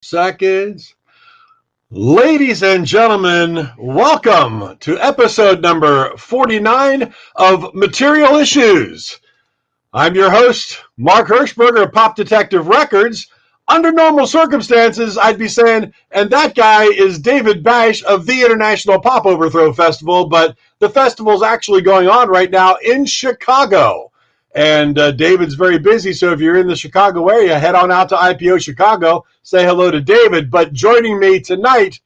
Seconds. Ladies and gentlemen, welcome to episode number 49 of Material Issues. I'm your host, Mark Hershberger of Pop Detective Records. Under normal circumstances, I'd be saying, and that guy is David Bash of the International Pop Overthrow Festival, but the festival's actually going on right now in Chicago. And David's very busy, so if you're in the Chicago area, head on out to IPO Chicago, say hello to David. But joining me tonight,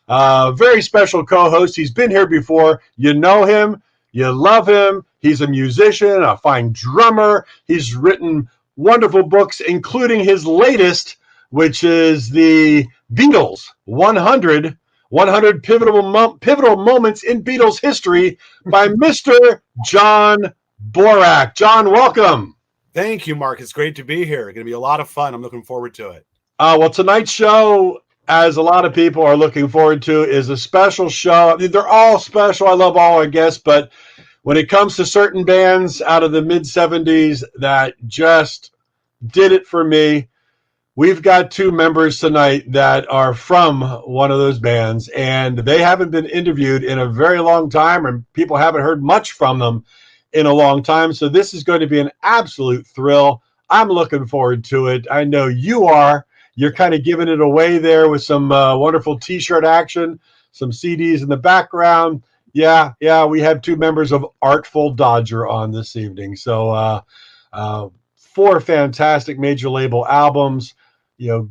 very special co-host. He's been here before. You know him. You love him. He's a musician, a fine drummer. He's written wonderful books, including his latest, which is the Beatles 100 pivotal moments in Beatles history by Mr. John Borack. John, welcome. Thank you, Mark. It's great to be here. It's going to be a lot of fun. I'm looking forward to it. Well, tonight's show, as a lot of people are looking forward to, is a special show. I mean, they're all special. I love all our guests, but when it comes to certain bands out of the mid-'70s that just did it for me, we've got two members tonight that are from one of those bands, and they haven't been interviewed in a very long time, and people haven't heard much from them in a long time. So this is going to be an absolute thrill. I'm looking forward to it. I know you are. You're kind of giving it away there with some wonderful T-shirt action, some CDs in the background. Yeah, we have two members of Artful Dodger on this evening. So four fantastic major label albums,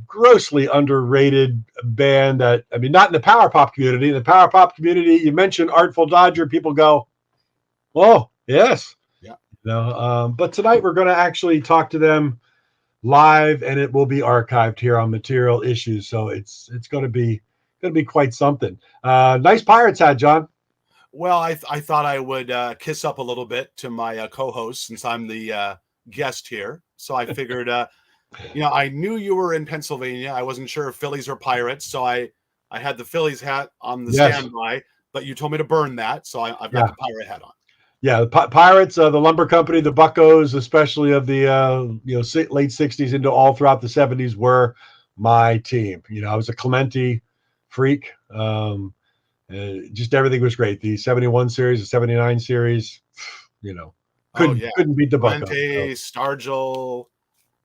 grossly underrated band that, I mean, not in the power pop community. In the power pop community, you mention Artful Dodger, people go, oh, yes. Yeah. But tonight we're going to actually talk to them live, and it will be archived here on Material Issues. So it's going to be quite something. Nice Pirates hat, John. Well, I thought I would kiss up a little bit to my co-host since I'm the guest here. So I figured, I knew you were in Pennsylvania. I wasn't sure if Phillies or Pirates, so I had the Phillies hat on the standby. But you told me to burn that, so I've got the Pirate hat on. Yeah, the Pirates, the lumber company, the Buccos, especially of the late '60s into all throughout the '70s, were my team. I was a Clemente freak. Just everything was great. The '71 series, the '79 series, couldn't beat the Buccos. Clemente, Stargell,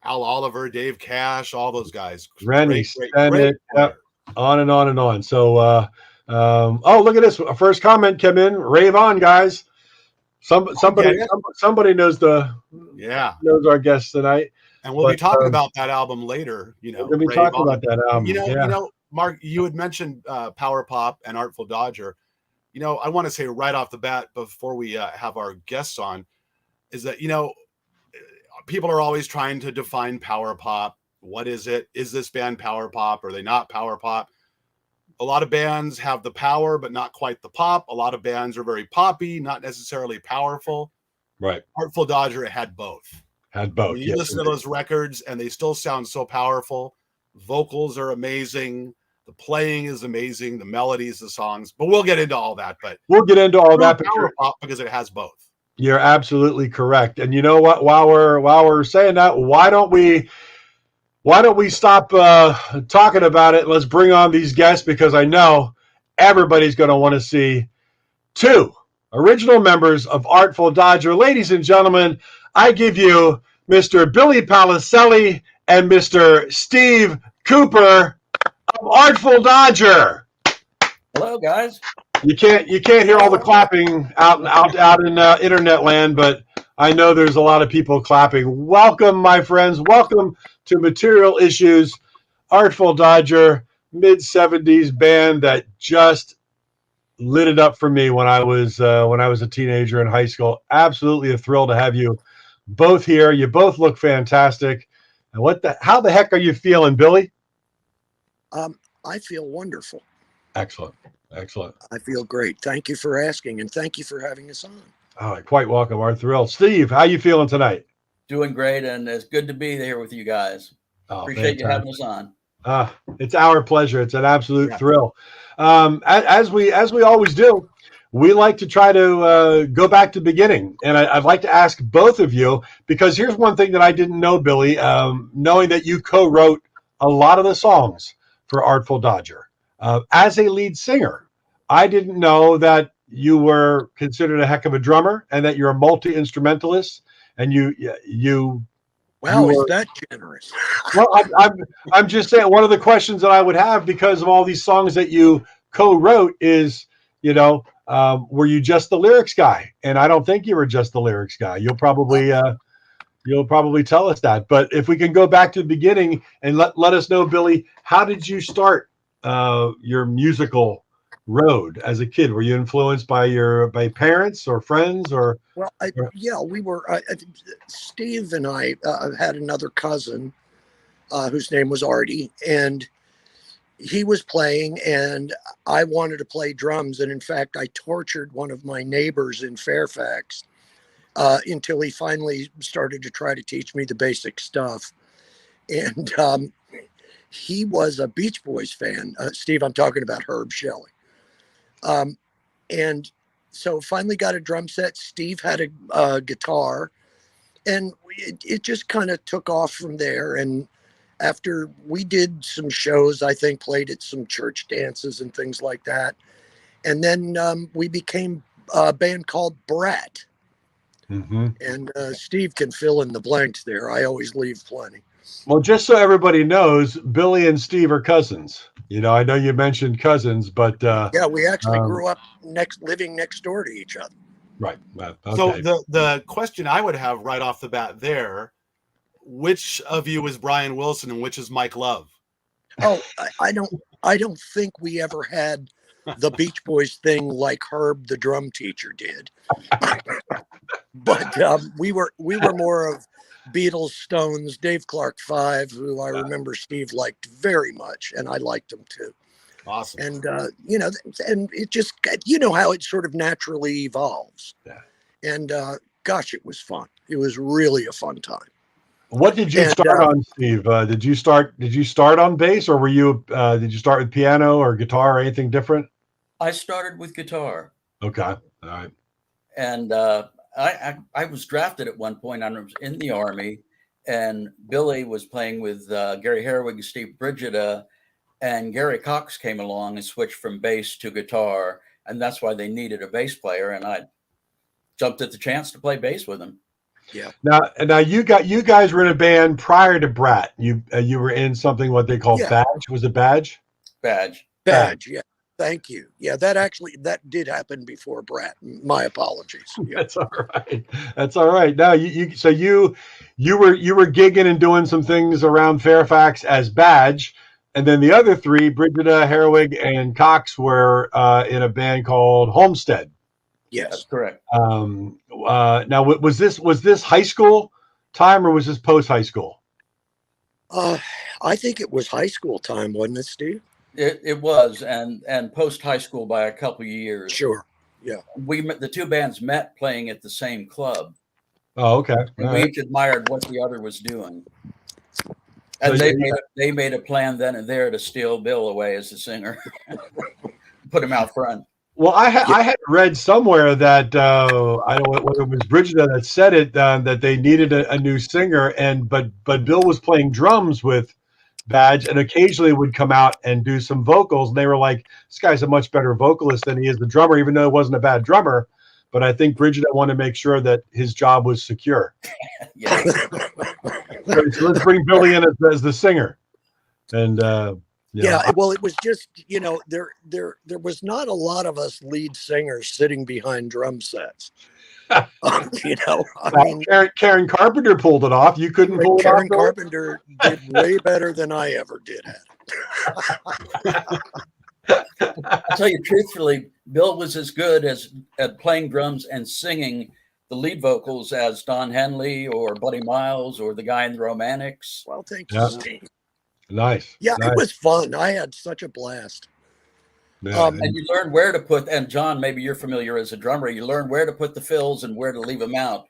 Al Oliver, Dave Cash, all those guys. Rennie, great on and on and on. So, look at this. First comment came in. Rave On, guys. Somebody knows knows our guest tonight, and we'll be talking about that album later. We'll be talking about that album. Mark, you had mentioned Power Pop and Artful Dodger. I want to say right off the bat before we have our guests on, is that people are always trying to define power pop. What is it? Is this band power pop? Are they not power pop? A lot of bands have the power, but not quite the pop. A lot of bands are very poppy, not necessarily powerful. Right. Artful Dodger had both. When you listen to those records, and they still sound so powerful. Vocals are amazing. The playing is amazing. The melodies, the songs. But we'll get into all that. But we'll get into all that. Power pop because it has both. You're absolutely correct. And you know what? While we're saying that, why don't we stop talking about it? Let's bring on these guests, because I know everybody's going to want to see two original members of Artful Dodger. Ladies and gentlemen, I give you Mr. Billy Paliselli and Mr. Steve Cooper of Artful Dodger. Hello, guys. You can't hear all the clapping out in internet land, but I know there's a lot of people clapping. Welcome, my friends. Welcome to Material Issues. Artful Dodger, mid-'70s band that just lit it up for me when I was a teenager in high school. Absolutely a thrill to have you both here. You both look fantastic. And how the heck are you feeling, Billy? I feel wonderful. Excellent. I feel great. Thank you for asking, and thank you for having us on. Oh, quite welcome. Our thrill. Steve, how you feeling tonight? Doing great, and it's good to be here with you guys. Appreciate you having us on. It's our pleasure. It's an absolute thrill. As we always do, we like to try to go back to the beginning. And I'd like to ask both of you, because here's one thing that I didn't know, Billy, knowing that you co-wrote a lot of the songs for Artful Dodger. As a lead singer, I didn't know that you were considered a heck of a drummer and that you're a multi-instrumentalist. And Wow, is that generous? well, I'm just saying, one of the questions that I would have, because of all these songs that you co-wrote, is, were you just the lyrics guy? And I don't think you were just the lyrics guy. You'll probably tell us that. But if we can go back to the beginning and let us know, Billy, how did you start your musical road as a kid? Were you influenced by parents or friends or? Well, we were. Steve and I had another cousin whose name was Artie, and he was playing, and I wanted to play drums. And in fact, I tortured one of my neighbors in Fairfax until he finally started to try to teach me the basic stuff. And he was a Beach Boys fan. Steve, I'm talking about Herb Shelley. And so finally got a drum set. Steve had a guitar, and it just kind of took off from there. And after we did some shows, I think played at some church dances and things like that. And then we became a band called Brat. Mm-hmm. And Steve can fill in the blanks there. I always leave plenty. Well, just so everybody knows, Billy and Steve are cousins. I know you mentioned cousins, but yeah, we actually grew up living next door to each other. Right. Okay. So the question I would have right off the bat there, which of you is Brian Wilson and which is Mike Love? Oh, I don't think we ever had the Beach Boys thing like Herb, the drum teacher, did. But we were more of Beatles, Stones, Dave Clark 5, who I remember Steve liked very much, and I liked him too. Awesome. And and it just, how it sort of naturally evolves. Yeah. And gosh, it was fun. It was really a fun time. What did you start on, Steve? Did you start on bass, or were you did you start with piano or guitar or anything different? I started with guitar. Okay. All right. And I was drafted at one point. I was in the Army, and Billy was playing with Gary Herwig and Steve Brigida, and Gary Cox came along and switched from bass to guitar, and that's why they needed a bass player, and I jumped at the chance to play bass with him. Yeah. Now you guys were in a band prior to Brat. You were in something what they call Badge. Was it Badge? Badge. Yeah. Thank you. Yeah, that did happen before Brat. My apologies. Yeah. That's all right. Now you were gigging and doing some things around Fairfax as Badge, and then the other three, Brigida, Herwig, and Cox, were in a band called Homestead. Yes, that's correct. Now was this high school time or was this post high school? I think it was high school time, wasn't it, Steve? It was, and post high school by a couple of years. Sure. Yeah. The two bands met playing at the same club. Oh, okay. And we each admired what the other was doing. And so they made a plan then and there to steal Bill away as the singer, put him out front. Well, I had read somewhere that I don't know whether it was Brigida that said it, that they needed a new singer, but Bill was playing drums with Badge and occasionally would come out and do some vocals, and they were like, this guy's a much better vocalist than he is the drummer, even though he wasn't a bad drummer. But I think Brigida wanted to make sure that his job was secure. Yeah. So let's bring Billy in as the singer. And well, it was just, there was not a lot of us lead singers sitting behind drum sets. Karen Carpenter pulled it off. You couldn't pull it off. Karen Carpenter did way better than I ever did I'll tell you truthfully, Bill was as good at playing drums and singing the lead vocals as Don Henley or Buddy Miles or the guy in the Romantics. Well, thank you, Steve. Nice. Yeah, nice. It was fun. I had such a blast. Yeah. And you learn where to put, and John, maybe you're familiar as a drummer, you learn where to put the fills and where to leave them out.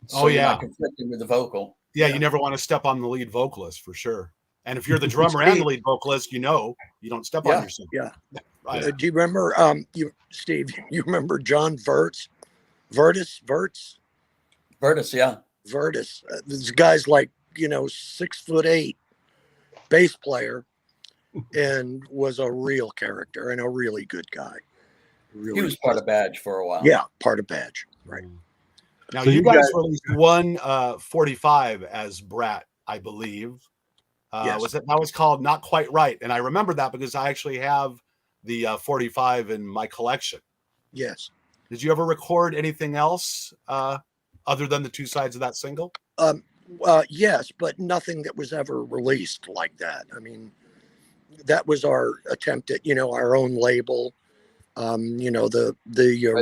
So you're not conflicting with the vocal. Yeah, you never want to step on the lead vocalist for sure. And if you're the drummer and the lead vocalist, you don't step on yourself. Yeah. Right. Do you remember, Steve, you remember John Vertis, yeah. Vertis. This guy's like, 6'8" bass player. and was a real character and a really good guy. Really, He was part of Badge for a while. Yeah, part of Badge. Right. Now, So you you guys guys- released one 45 as Brat, I believe. Yes. That was called Not Quite Right. And I remember that because I actually have the 45 in my collection. Yes. Did you ever record anything else other than the two sides of that single? Yes, but nothing that was ever released like that. I mean, that was our attempt at, our own label. The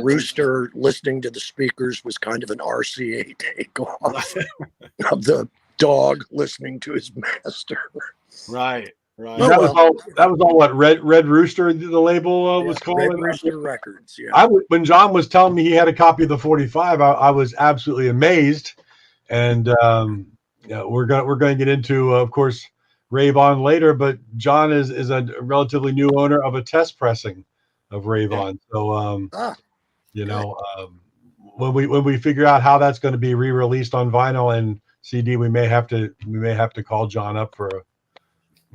rooster listening to the speakers was kind of an RCA takeoff of the dog listening to his master. Right. Right. that was all what Red Rooster, the label was called. Red Rooster Records. Yeah. When John was telling me he had a copy of the 45, I was absolutely amazed. And we're going to get into, of course, Rave On later. But John is a relatively new owner of a test pressing of Rave On. So when we figure out how that's going to be re-released on vinyl and CD, we may have to call John up for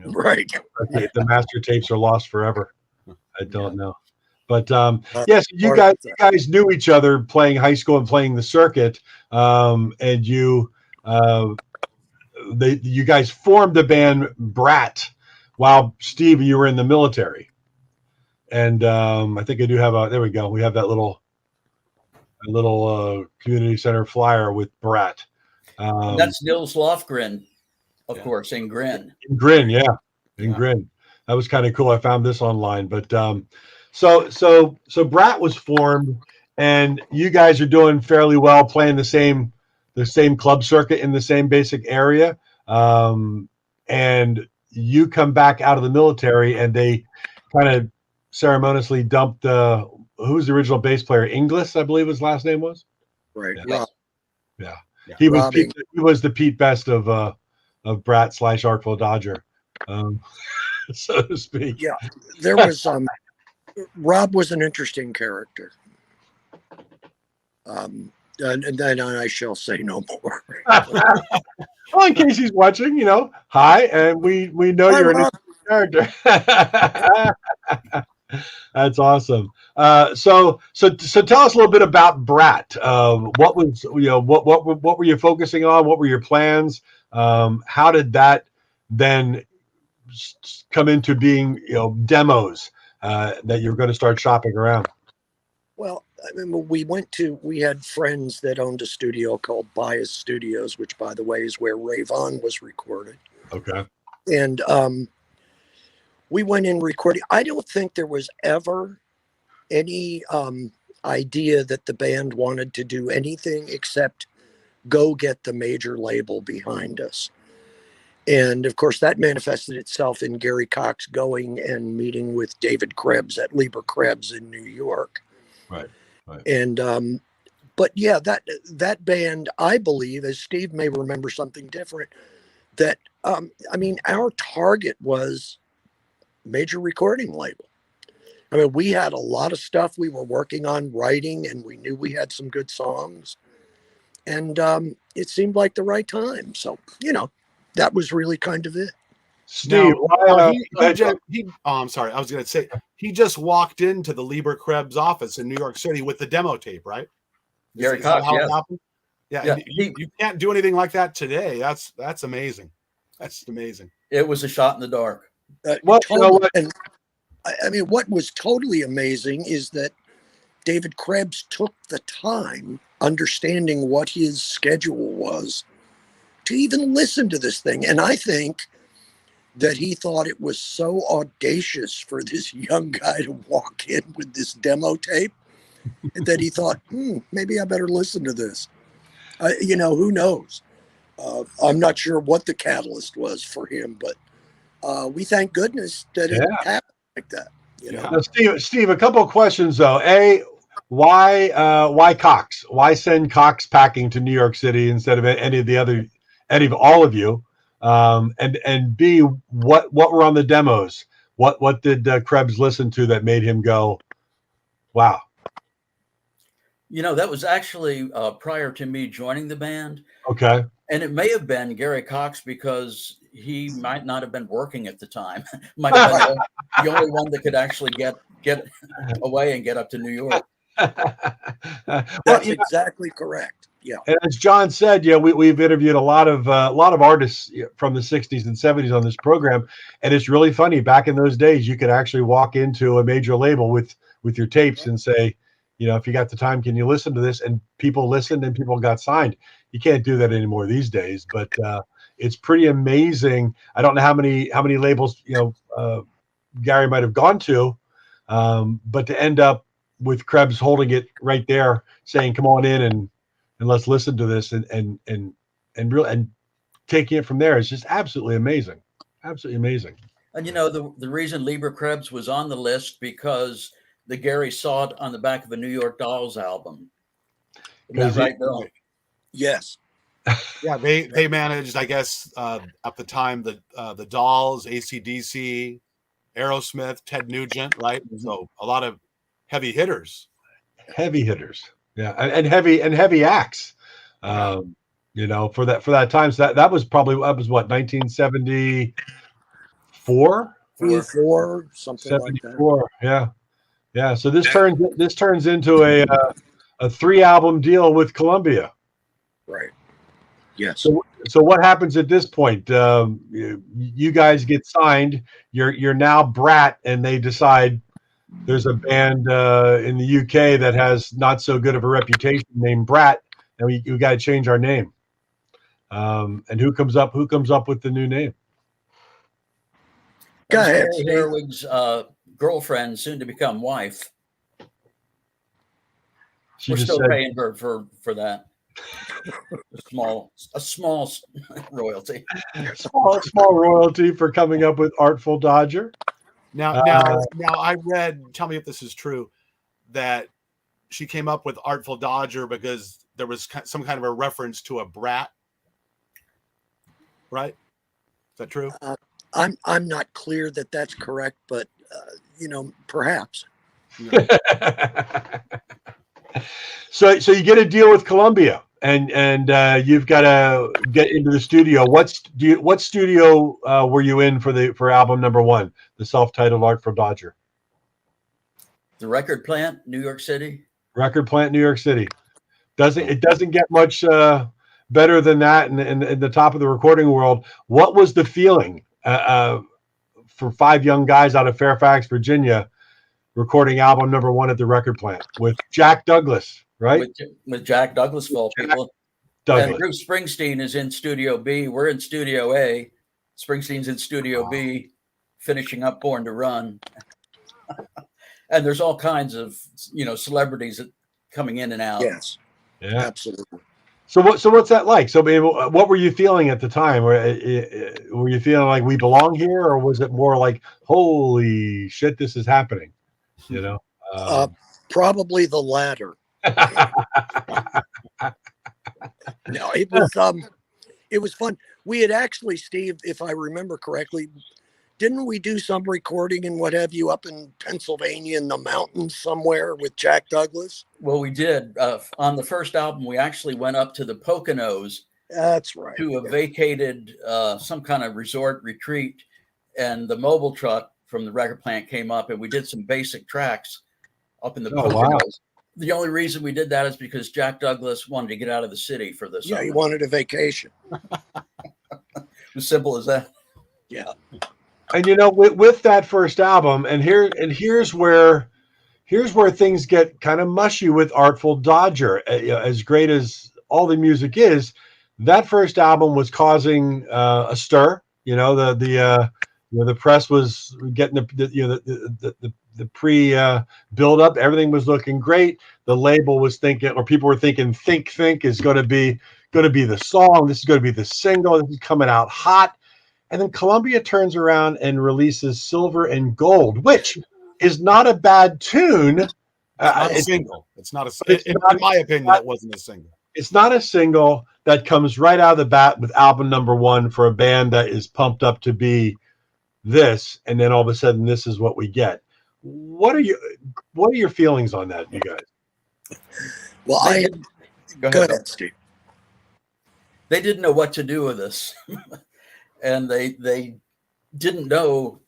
right. If the master tapes are lost forever. I don't know. But yes, you guys knew each other playing high school and playing the circuit, and you guys formed the band Brat while Steve, you were in the military. And I think I do have there we go. We have that little community center flyer with Brat. That's Nils Lofgren, of course, in Grin. In Grin, yeah. In Grin. That was kind of cool. I found this online. But so Brat was formed, and you guys are doing fairly well playing the same club circuit in the same basic area. And you come back out of the military, and they kind of ceremoniously dumped who's the original bass player? Inglis, I believe his last name was. Right. Yeah. He was the Pete Best of Brat / Artful Dodger, so to speak. Yeah, there was Rob was an interesting character. And then I shall say no more. Well, in case he's watching, hi, and we know Hi, you're Rob. an character. That's awesome. So tell us a little bit about Brat. What was what were you focusing on? What were your plans? How did that then come into being demos that you're going to start shopping around? Well, I mean, we had friends that owned a studio called Bias Studios, which, by the way, is where Rave On was recorded. Okay. And we went in recording. I don't think there was ever any idea that the band wanted to do anything except go get the major label behind us. And of course, that manifested itself in Gary Cox going and meeting with David Krebs at Lieber Krebs in New York. Right. And but yeah, that band, I believe, as Steve may remember something different, that our target was major recording label. I mean, we had a lot of stuff we were working on writing, and we knew we had some good songs, and it seemed like the right time. So that was really kind of it. Steve, I'm sorry. I was going to say he just walked into the Lieber Krebs office in New York City with the demo tape, right? Gary Cox, it happened? Yeah. You can't do anything like that today. That's amazing. That's amazing. It was a shot in the dark. And I mean, what was totally amazing is that David Krebs took the time, understanding what his schedule was, to even listen to this thing. And I think that he thought it was so audacious for this young guy to walk in with this demo tape that he thought, maybe I better listen to this. Who knows? I'm not sure what the catalyst was for him, but we thank goodness that it happened like that. Now, Steve, a couple of questions though. A, why Cox? Why send Cox packing to New York City instead of any of all of you? And B, what were on the demos? What did Krebs listen to that made him go, wow? That was actually prior to me joining the band. Okay. And it may have been Gary Cox because he might not have been working at the time. Might have been the only one that could actually get away and get up to New York. That's exactly correct. Yeah. And as John said, we've interviewed a lot of artists from the 60s and 70s on this program, and it's really funny. Back in those days, you could actually walk into a major label with your tapes and say, if you got the time, can you listen to this? And people listened and people got signed. You can't do that anymore these days, but it's pretty amazing. I don't know how many labels Gary might have gone to, but to end up with Krebs holding it right there, saying, "Come on in and let's listen to this," and taking it from there is just absolutely amazing. Absolutely amazing. And the reason Lieber Krebs was on the list because the Gary saw it on the back of a New York Dolls album. Is that right, Bill? Yes. Yeah, they managed, I guess, at the time the Dolls, AC/DC, Aerosmith, Ted Nugent, right? So a lot of heavy hitters. Heavy hitters, yeah, and heavy acts. For that time, so that was what 1974, 4 something like that. Yeah. So this turns into a 3-album deal with Columbia. Right. Yes. So what happens at this point? You guys get signed. You're now Brat, and they decide there's a band in the UK that has not so good of a reputation named Brat, and we got to change our name. And who comes up with the new name? Go ahead. Gary Herwig's girlfriend, soon to become wife. We're still paying her for that. A small royalty. Small royalty for coming up with Artful Dodger. Now I read, tell me if this is true, that she came up with Artful Dodger because there was some kind of a reference to a brat. Right? Is that true? I'm not clear that that's correct, but perhaps. Yeah. So you get a deal with Columbia, and you've got to get into the studio. What studio were you in for album number 1, the self-titled Artful Dodger? The Record Plant, New York City. Record Plant, New York City. It doesn't get much better than that in the top of the recording world. What was the feeling for 5 young guys out of Fairfax, Virginia, recording album number 1 at the Record Plant with Jack Douglas, right? With Jack Douglas, of all people. And Bruce Springsteen is in Studio B. We're in Studio A. Springsteen's in Studio B, finishing up Born to Run. And there's all kinds of celebrities coming in and out. Yes, yeah, absolutely. So what's that like? So what were you feeling at the time? Were you feeling like we belong here, or was it more like, holy shit, this is happening? Probably the latter. No, it was fun. We had actually, Steve, if I remember correctly, didn't we do some recording and what have you up in Pennsylvania in the mountains somewhere with Jack Douglas? Well, we did. On the first album, we actually went up to the Poconos. That's right. To a vacated some kind of resort retreat, and the mobile truck from the Record Plant came up, and we did some basic tracks up in the Poconos. Wow. The only reason we did that is because Jack Douglas wanted to get out of the city for this. Yeah, he wanted a vacation. As simple as that. Yeah. And with that first album, and here's where things get kind of mushy with Artful Dodger. As great as all the music is, that first album was causing a stir. The press was getting the pre build up. Everything was looking great. The label was thinking, or people were thinking, Think is going to be the song. This is going to be the single. This is coming out hot. And then Columbia turns around and releases Silver and Gold, which is not a bad tune. It's not a single. It's not a. In my opinion, that wasn't a single. It's not a single that comes right out of the bat with album number 1 for a band that is pumped up to be this, and then all of a sudden this is what we get. What are your feelings on that, you guys? Well, go ahead, Steve. They didn't know what to do with this. and they didn't know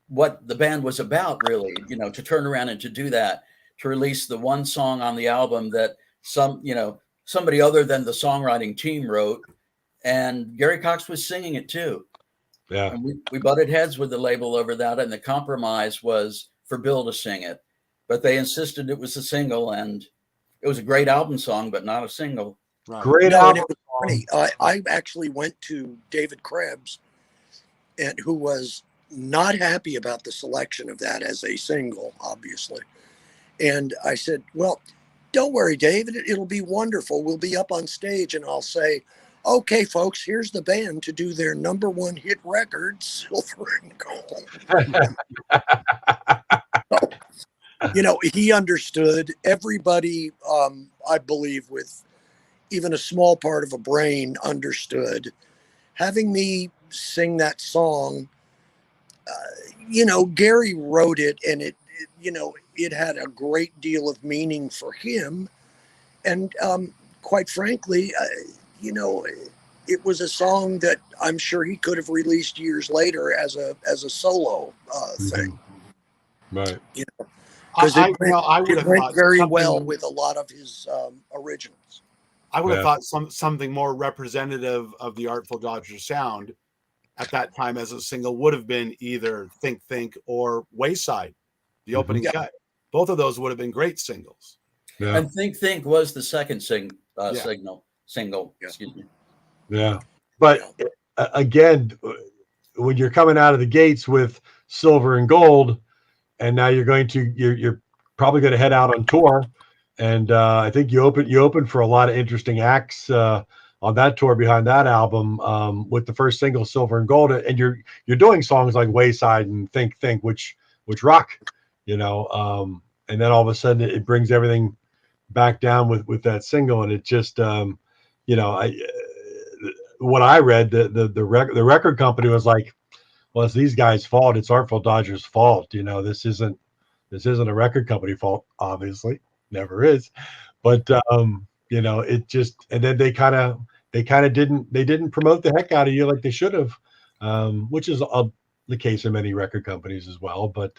what the band was about, really, to turn around and to do that, to release the one song on the album that somebody other than the songwriting team wrote, and Gary Cox was singing it too. Yeah. And we butted heads with the label over that, and the compromise was for Bill to sing it, but they insisted it was a single, and it was a great album song, but not a single. Right. Great No, and album. it was funny. I actually went to David Krebs, and who was not happy about the selection of that as a single, obviously. And I said, well, don't worry, David, it'll be wonderful. We'll be up on stage and I'll say, okay, folks, here's the band to do their number one hit record, Silver and Gold. So, he understood. Everybody, I believe, with even a small part of a brain, understood. Having me sing that song, Gary wrote it, and it had a great deal of meaning for him. And quite frankly, it was a song that I'm sure he could have released years later as a solo thing. Right. Because I would have went thought very well with a lot of his originals. I would have thought something more representative of the Artful Dodger sound at that time as a single would have been either Think Think or Wayside, the opening cut. Both of those would have been great singles. Yeah. And Think was the second single. Yeah. Excuse me. Yeah. But again, when you're coming out of the gates with Silver and Gold, and now you're probably going to head out on tour, and I think you opened for a lot of interesting acts on that tour behind that album with the first single Silver and Gold, and you're doing songs like Wayside and Think which rock, and then all of a sudden it brings everything back down with that single, and it just what I read, the record company was like, well, it's these guys' fault. It's Artful Dodger's fault. This isn't a record company fault. Obviously, never is. But it just, and then they kind of didn't promote the heck out of you like they should have, which is the case in many record companies as well. But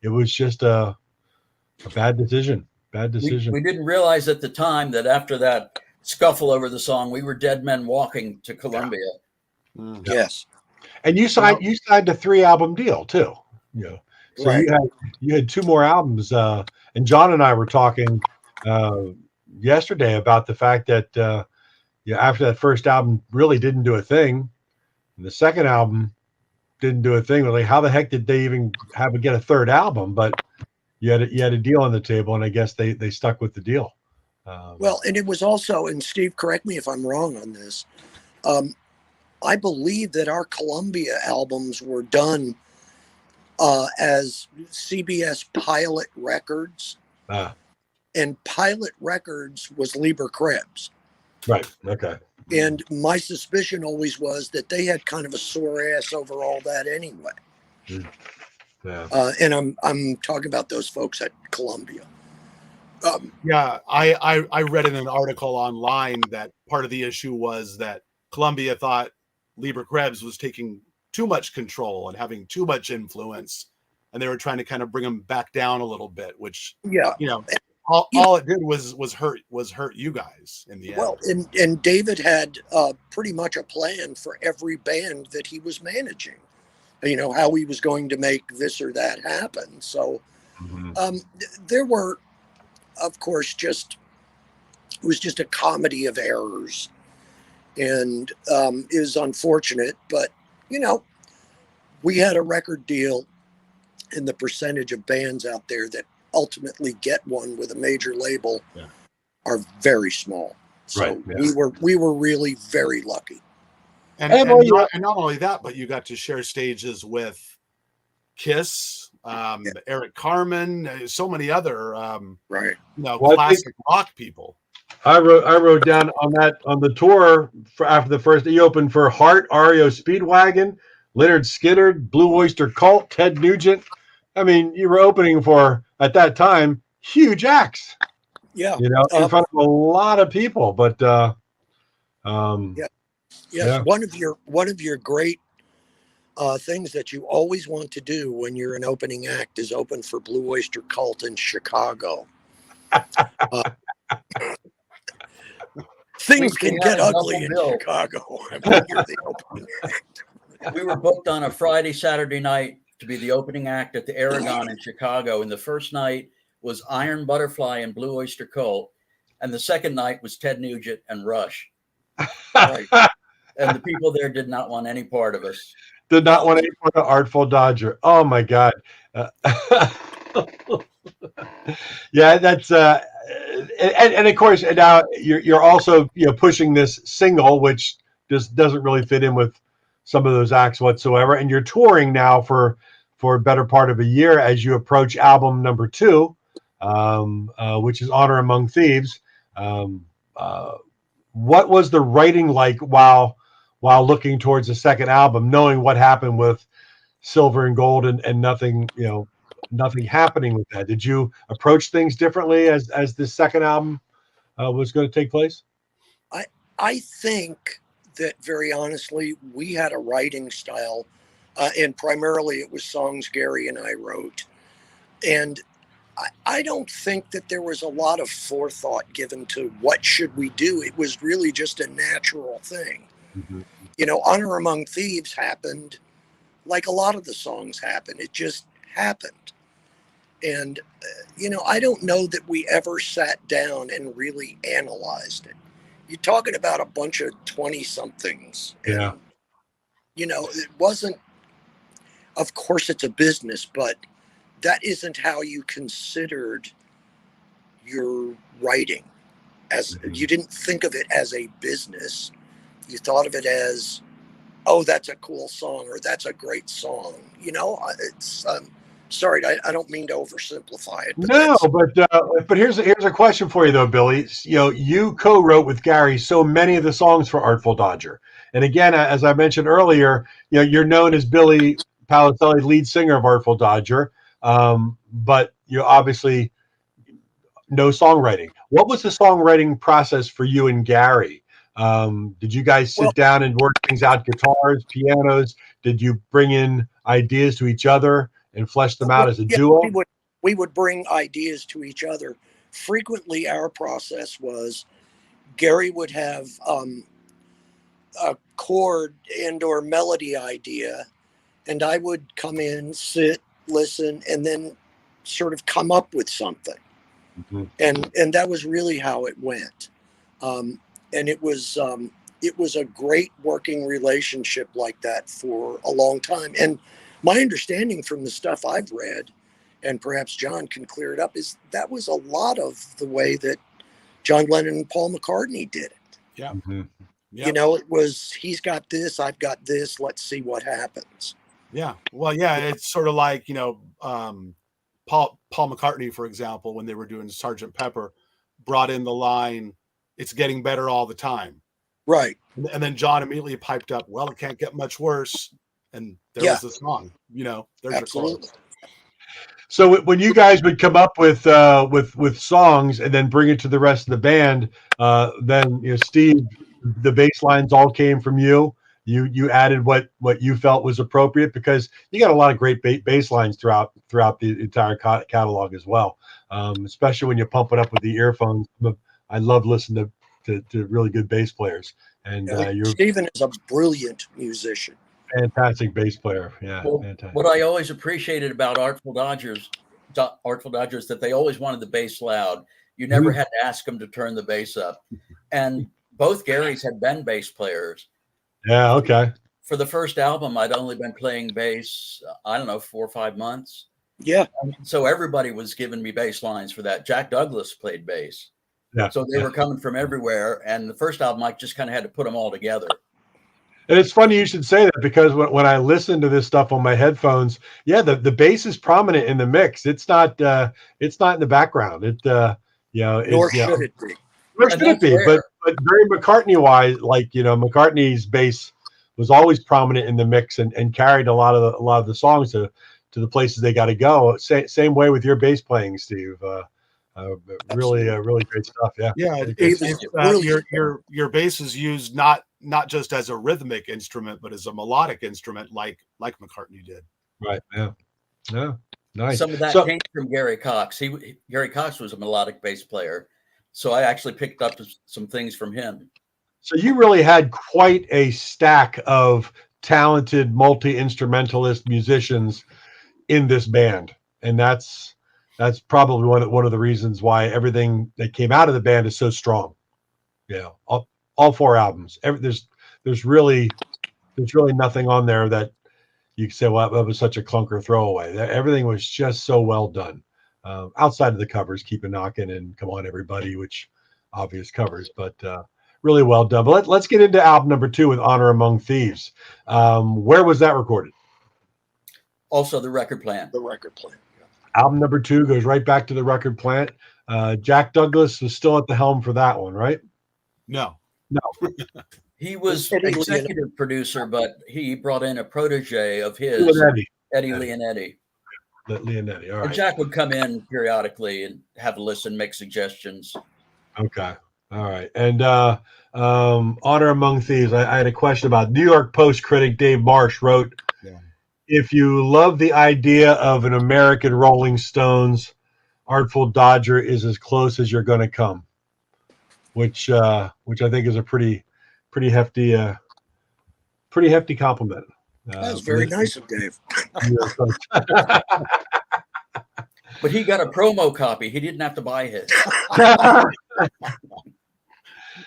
it was just a bad decision. Bad decision. We didn't realize at the time that after that scuffle over the song, we were dead men walking to Columbia. Yeah. Yes. And you signed a 3-album deal too. So Right. you had 2 more albums. And John and I were talking yesterday about the fact that after that first album really didn't do a thing, and the second album didn't do a thing. We're like, how the heck did they even get a third album? But you had a deal on the table, and I guess they stuck with the deal. Well, and it was also, and Steve, correct me if I'm wrong on this, I believe that our Columbia albums were done as CBS Pilot Records, and Pilot Records was Lieber Krebs. Right. Okay. And my suspicion always was that they had kind of a sore ass over all that anyway. Yeah. And I'm talking about those folks at Columbia. I read in an article online that part of the issue was that Columbia thought Lieber Krebs was taking too much control and having too much influence, and they were trying to kind of bring him back down a little bit, which all it did was hurt you guys in the end. Well, and David had pretty much a plan for every band that he was managing, how he was going to make this or that happen. So there were, of course, it was just a comedy of errors, and is unfortunate, but we had a record deal, and the percentage of bands out there that ultimately get one with a major label are very small. So we were really very lucky. And not only that, but you got to share stages with Kiss, Eric Carmen, so many other classic rock people. I wrote down on the tour after the first, he opened for Heart, REO Speedwagon, Leonard Skinner, Blue Oyster Cult, Ted Nugent. I mean, you were opening for, at that time, huge acts. Yeah. In front of a lot of people. But Yes, Yeah. one of your great things that you always want to do when you're an opening act is open for Blue Oyster Cult in Chicago. Things We can had get a ugly double in bill. Chicago when you're the opening act. We were booked on a Friday, Saturday night to be the opening act at the Aragon in Chicago. And the first night was Iron Butterfly and Blue Oyster Cult. And the second night was Ted Nugent and Rush. Right. And the people there did not want any part of us. Did not No. want any part of Artful Dodger. Oh my God. Yeah, that's and of course now you're also pushing this single, which just doesn't really fit in with some of those acts whatsoever, and you're touring now for a better part of a year as you approach album number 2, which is Honor Among Thieves. Um, what was the writing like while looking towards the second album, knowing what happened with Silver and Gold and nothing, nothing happening with that? Did you approach things differently as the second album was going to take place? I think that, very honestly, we had a writing style, and primarily it was songs Gary and I wrote. And I don't think that there was a lot of forethought given to what should we do. It was really just a natural thing. Mm-hmm. Honor Among Thieves happened like a lot of the songs happen. It just happened. And, I don't know that we ever sat down and really analyzed it. You're talking about a bunch of 20-somethings. Yeah. And, it wasn't, of course, it's a business, but that isn't how you considered your writing. As you didn't think of it as a business. You thought of it as, oh, that's a cool song, or that's a great song. It's sorry, I don't mean to oversimplify it. But No, but here's a question for you though, Billy. You co-wrote with Gary so many of the songs for Artful Dodger, and again, as I mentioned earlier, you're known as Billy Paliselli, lead singer of Artful Dodger, but you obviously no songwriting. What was the songwriting process for you and Gary? Did you guys sit down and work things out, guitars, pianos? Did you bring in ideas to each other and flesh them out as a duo? We would bring ideas to each other. Frequently, our process was Gary would have a chord and or melody idea, and I would come in, sit, listen, and then sort of come up with something. Mm-hmm. And that was really how it went. And it was a great working relationship like that for a long time. And my understanding from the stuff I've read, and perhaps John can clear it up, is that was a lot of the way that John Lennon and Paul McCartney did it. Yeah. Mm-hmm. Yep. It was, he's got this, I've got this, let's see what happens. Yeah. Well, yeah, it's sort of like, Paul McCartney, for example, when they were doing Sgt. Pepper, brought in the line, "It's getting better all the time." Right. And then John immediately piped up, "Well, it can't get much worse." And there was the song, there's Absolutely. your chorus. So when you guys would come up with songs and then bring it to the rest of the band, then Steve, the bass lines all came from you. You added what you felt was appropriate, because you got a lot of great bass lines throughout the entire catalog as well, especially when you pump it up with the earphones. I love listening to really good bass players, and Stephen is a brilliant musician. Fantastic bass player. Yeah, well, fantastic. What I always appreciated about Artful Dodgers, that they always wanted the bass loud. You never had to ask them to turn the bass up. And both Garys had been bass players. Yeah, okay. For the first album, I'd only been playing bass, 4 or 5 months. Yeah. So everybody was giving me bass lines for that. Jack Douglas played bass. Yeah. So they were coming from everywhere. And the first album, I just kind of had to put them all together. And it's funny you should say that, because when I listen to this stuff on my headphones, the bass is prominent in the mix. It's not in the background. Nor should it be. Nor should it be. But very McCartney-wise, McCartney's bass was always prominent in the mix and carried a lot of the songs to the places they got to go. Same way with your bass playing, Steve. Really great stuff. Yeah. Yeah. Your bass is used not not just as a rhythmic instrument, but as a melodic instrument, like McCartney did. Right. Yeah. Yeah. Nice. Some of that So, came from Gary Cox. Gary Cox was a melodic bass player, so I actually picked up some things from him. so you really had quite a stack of talented multi-instrumentalist musicians in this band, and that's probably one of the reasons why everything that came out of the band is so strong. Yeah, all 4 albums. There's really nothing on there that you could say, well, that was such a clunker throwaway. Everything was just so well done. Outside of the covers, Keep It Knockin' and Come On Everybody, which obvious covers, but really well done. But let's get into album number 2 with Honor Among Thieves. Where was that recorded? Also, the record plant. The record plant. Album number 2 goes right back to the record plant. Jack Douglas was still at the helm for that one, right? No. He was Eddie executive producer, but he brought in a protege of his, Eddie Leonetti. Leonetti, all right. And Jack would come in periodically and have a listen, make suggestions. Okay, all right. And Honor Among Thieves, I had a question about New York Post critic Dave Marsh wrote, if you love the idea of an American Rolling Stones, Artful Dodger is as close as you're going to come, which I think is a pretty hefty compliment. That's very nice of Dave. But he got a promo copy. He didn't have to buy his.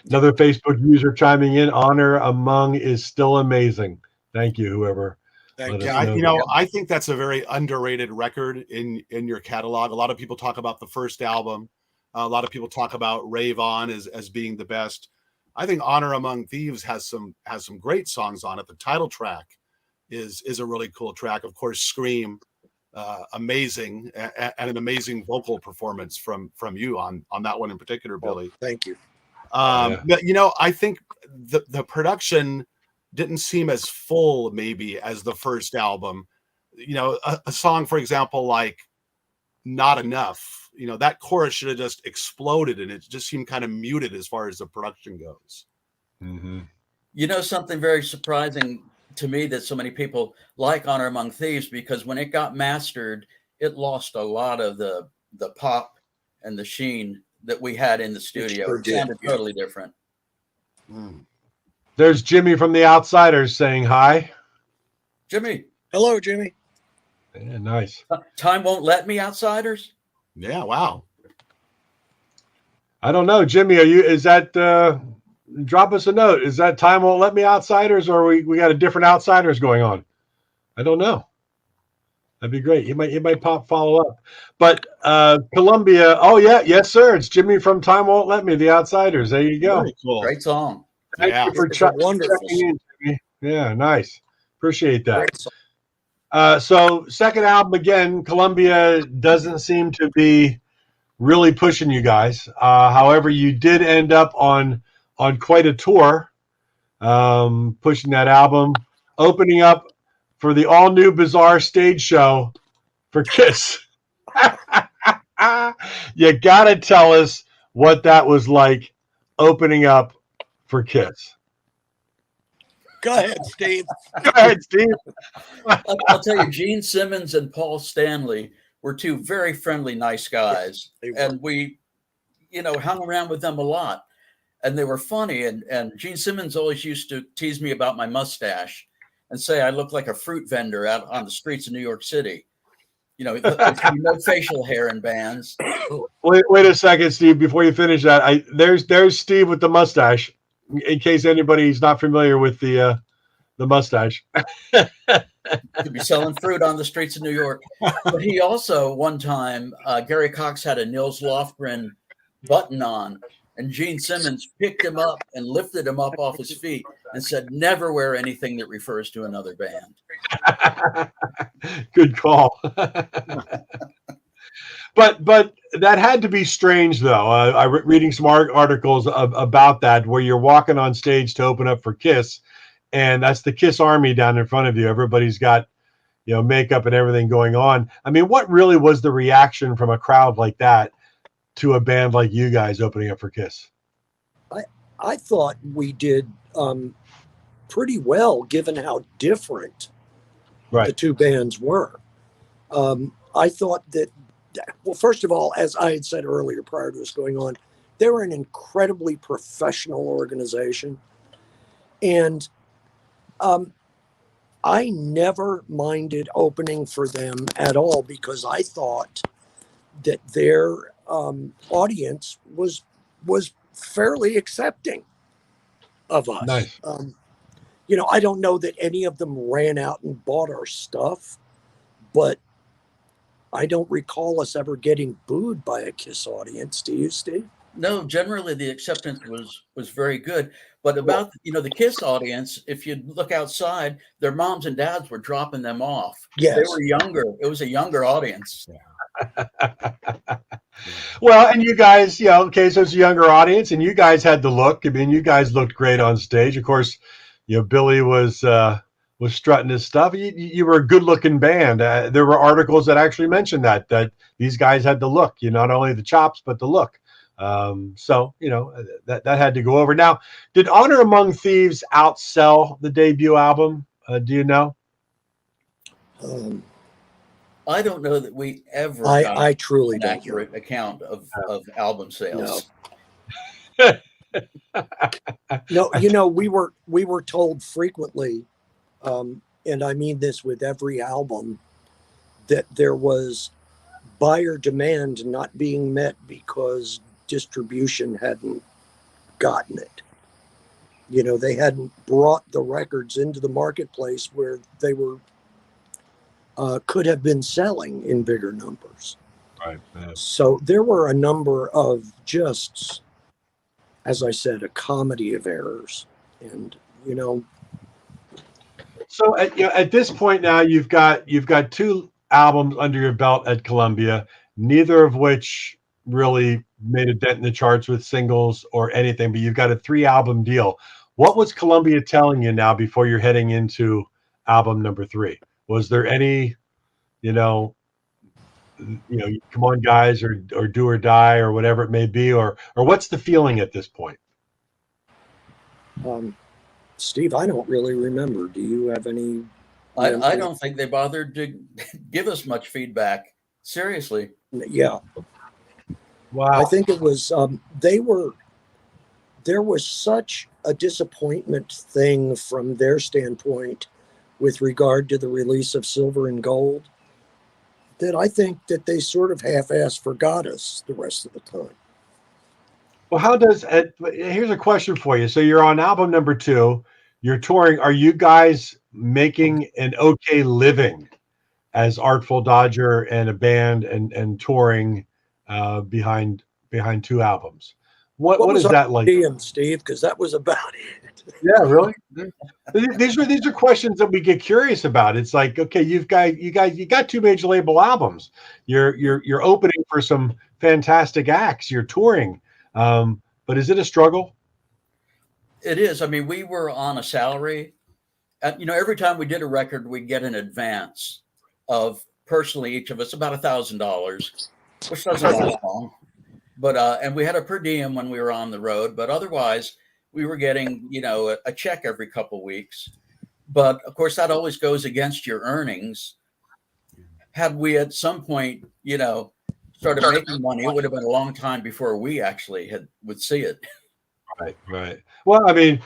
Another Facebook user chiming in, Honor Among is still amazing. Thank you, whoever. I think that's a very underrated record in your catalog. A lot of people talk about the first album. A lot of people talk about Rave On as being the best. I think Honor Among Thieves has some great songs on it. The title track is a really cool track. Of course, Scream, amazing, and an amazing vocal performance from you on that one in particular, Billy. Thank you. But I think the production didn't seem as full maybe as the first album. A song, for example, like Not Enough, that chorus should have just exploded, and it just seemed kind of muted as far as the production goes. Mm-hmm. Something very surprising to me that so many people like Honor Among Thieves, because when it got mastered, it lost a lot of the pop and the sheen that we had in the studio. It sounded totally different. There's Jimmy from The Outsiders saying hi. Jimmy. Hello, Jimmy. Yeah, nice. Time Won't Let Me, Outsiders? Yeah, wow. I don't know, Jimmy, is that drop us a note. Is that Time Won't Let Me, Outsiders, or we got a different Outsiders going on? I don't know. That'd be great. He might follow up. But Columbia, yes, sir. It's Jimmy from Time Won't Let Me, The Outsiders. There you go. Very cool. Great song. Thank you for checking in, Jimmy. Yeah, nice. Appreciate that. So second album again, Columbia doesn't seem to be really pushing you guys. However, you did end up on quite a tour, pushing that album, opening up for the all-new Bizarre stage show for Kiss. You got to tell us what that was like opening up for Kiss. Go ahead, Steve. Go ahead, Steve. I'll tell you, Gene Simmons and Paul Stanley were two very friendly, nice guys. Yes, and we, hung around with them a lot. And they were funny. And Gene Simmons always used to tease me about my mustache and say I look like a fruit vendor out on the streets of New York City. There's no facial hair in bands. Wait a second, Steve, before you finish that. There's Steve with the mustache, in case anybody's not familiar with the mustache. Could be selling fruit on the streets of New York. But he also, one time, Gary Cox had a Nils Lofgren button on, and Gene Simmons picked him up and lifted him up off his feet and said, never wear anything that refers to another band. Good call. But that had to be strange, though. I reading some articles about that, where you're walking on stage to open up for Kiss, and that's the Kiss Army down in front of you. Everybody's got, makeup and everything going on. I mean, what really was the reaction from a crowd like that to a band like you guys opening up for Kiss? I thought we did pretty well, given how different the Right. two bands were. I thought that, well, first of all, as I had said earlier prior to this going on, they were an incredibly professional organization. And I never minded opening for them at all because I thought that their audience was fairly accepting of us. Nice. I don't know that any of them ran out and bought our stuff, but I don't recall us ever getting booed by a KISS audience. Do you, Steve? No, generally the acceptance was very good. But about the KISS audience, if you look outside, their moms and dads were dropping them off. Yes. They were younger. It was a younger audience. Well, and you guys, okay, so it's a younger audience, and you guys had the look. I mean, you guys looked great on stage. Of course, Billy was strutting his stuff. You were a good-looking band. There were articles that actually mentioned that these guys had the look. Not only the chops, but the look. So that had to go over. Now, did Honor Among Thieves outsell the debut album? Do you know? I don't know that we ever got I truly an don't accurate account of album sales. No, we were told frequently, and I mean this with every album, that there was buyer demand not being met because distribution hadn't gotten it. They hadn't brought the records into the marketplace where they were could have been selling in bigger numbers. Right. Yeah. So there were a number of just, as I said, a comedy of errors. And, So at this point now, you've got two albums under your belt at Columbia, neither of which really made a dent in the charts with singles or anything, but you've got a 3-album deal. What was Columbia telling you now before you're heading into album number 3? Was there any, come on guys, or do or die, or whatever it may be, or what's the feeling at this point? Steve, I don't really remember. Do you have any? I don't think they bothered to give us much feedback. Seriously. Yeah. Wow. I think it was, there was such a disappointment thing from their standpoint with regard to the release of Silver and Gold that I think that they sort of half-assed forgot us the rest of the time. Well, here's a question for you. So you're on album number 2, you're touring. Are you guys making an okay living as Artful Dodger and a band and touring behind 2 albums? What is that like? Steve, because that was about it. Yeah, really. These are questions that we get curious about. It's like, okay, you got 2 major label albums. You're opening for some fantastic acts. You're touring, but is it a struggle? It is. I mean, we were on a salary. Every time we did a record, we'd get an advance of personally each of us about $1,000, which doesn't last long. But and we had a per diem when we were on the road, but otherwise we were getting, a check every couple of weeks. But of course, that always goes against your earnings. Had we at some point, started making money, it would have been a long time before we actually would see it. Right. Well, I mean,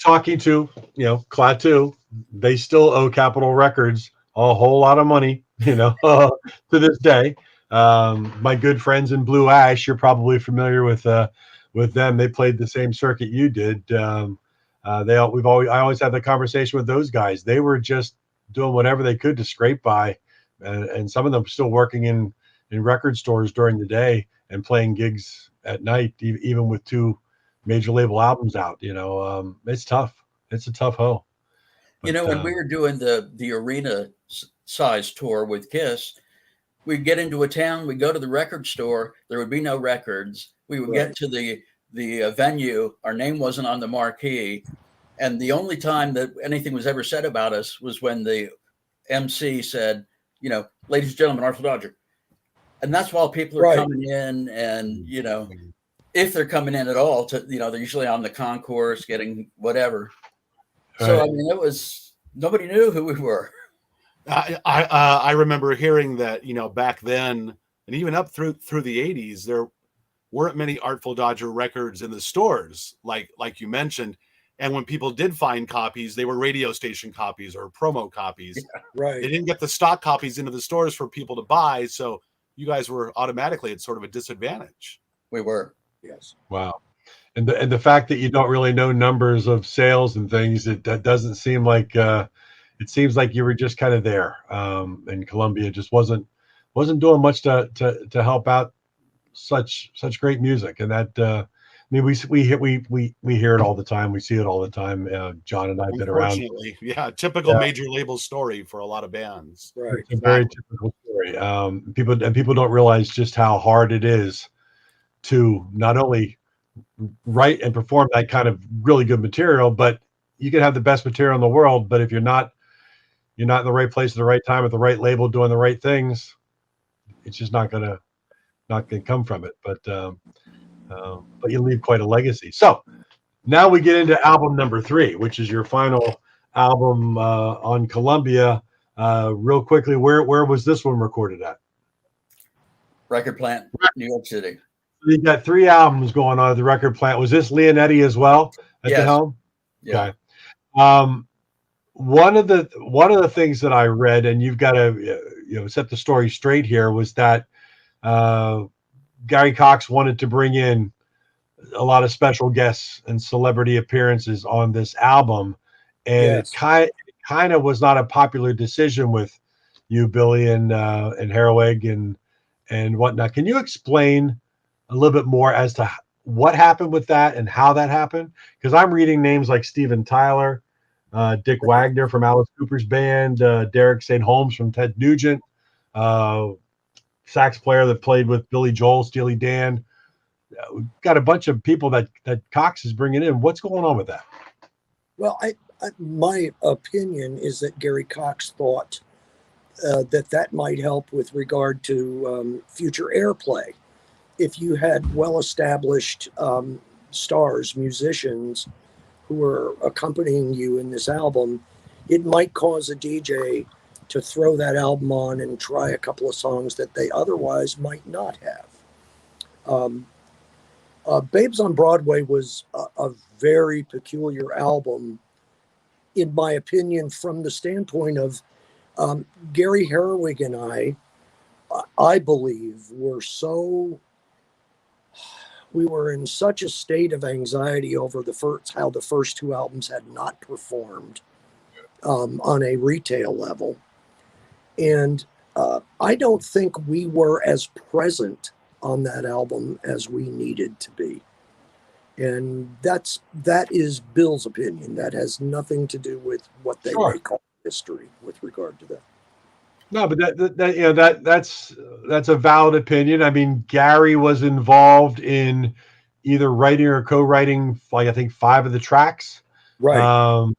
talking to, Klaatu, they still owe Capitol Records a whole lot of money, to this day. My good friends in Blue Ash, you're probably familiar with them. They played the same circuit you did. I always had the conversation with those guys. They were just doing whatever they could to scrape by, and some of them still working in record stores during the day and playing gigs at night, even with 2 major label albums out. It's tough. It's a tough hoe. But, when we were doing the arena size tour with KISS, we'd get into a town, we'd go to the record store, there would be no records. We would get to the venue, our name wasn't on the marquee. And the only time that anything was ever said about us was when the MC said, ladies and gentlemen, Artful Dodger. And that's while people are coming in and, if they're coming in at all, they're usually on the concourse getting whatever. So, Right. I mean, nobody knew who we were. I remember hearing that, back then and even up through the 80s, there weren't many Artful Dodger records in the stores, like you mentioned. And when people did find copies, they were radio station copies or promo copies. Right. They didn't get the stock copies into the stores for people to buy. So you guys were automatically at sort of a disadvantage. We were. Yes. Wow. And the fact that you don't really know numbers of sales and things, that doesn't seem like it seems like you were just kind of there. And Columbia just wasn't doing much to help out such great music. And that I mean, we hear it all the time. We see it all the time. John and I have been around. Unfortunately, yeah, typical major label story for a lot of bands. Right. It's a very typical story. People don't realize just how hard it is to not only write and perform that kind of really good material, but you can have the best material in the world, but if you're not in the right place at the right time at the right label doing the right things, it's just not gonna come from it. But you leave quite a legacy. So now we get into album number 3, which is your final album on Columbia. Real quickly, where was this one recorded at? Record Plant, New York City. You got 3 albums going on at the Record Plant. Was this Leonetti as well at the helm? Yeah. Okay. One of the things that I read, and you've got to set the story straight here, was that Gary Cox wanted to bring in a lot of special guests and celebrity appearances on this album, and it kind of was not a popular decision with you, Billy, and Herwig and whatnot. Can you explain a little bit more as to what happened with that and how that happened? Because I'm reading names like Steven Tyler, Dick Wagner from Alice Cooper's band, Derek St. Holmes from Ted Nugent, sax player that played with Billy Joel, Steely Dan. We've got a bunch of people that Cox is bringing in. What's going on with that? Well, my opinion is that Gary Cox thought that might help with regard to future airplay. If you had well-established stars, musicians who are accompanying you in this album, it might cause a DJ to throw that album on and try a couple of songs that they otherwise might not have. Babes on Broadway was a very peculiar album, in my opinion, from the standpoint of Gary Herwig and I believe, we were in such a state of anxiety over how the first 2 albums had not performed on a retail level. And I don't think we were as present on that album as we needed to be. And that is Bill's opinion. That has nothing to do with what they may call history with regard to that. No, but that's a valid opinion. I mean, Gary was involved in either writing or co-writing, like I think 5 of the tracks. Right.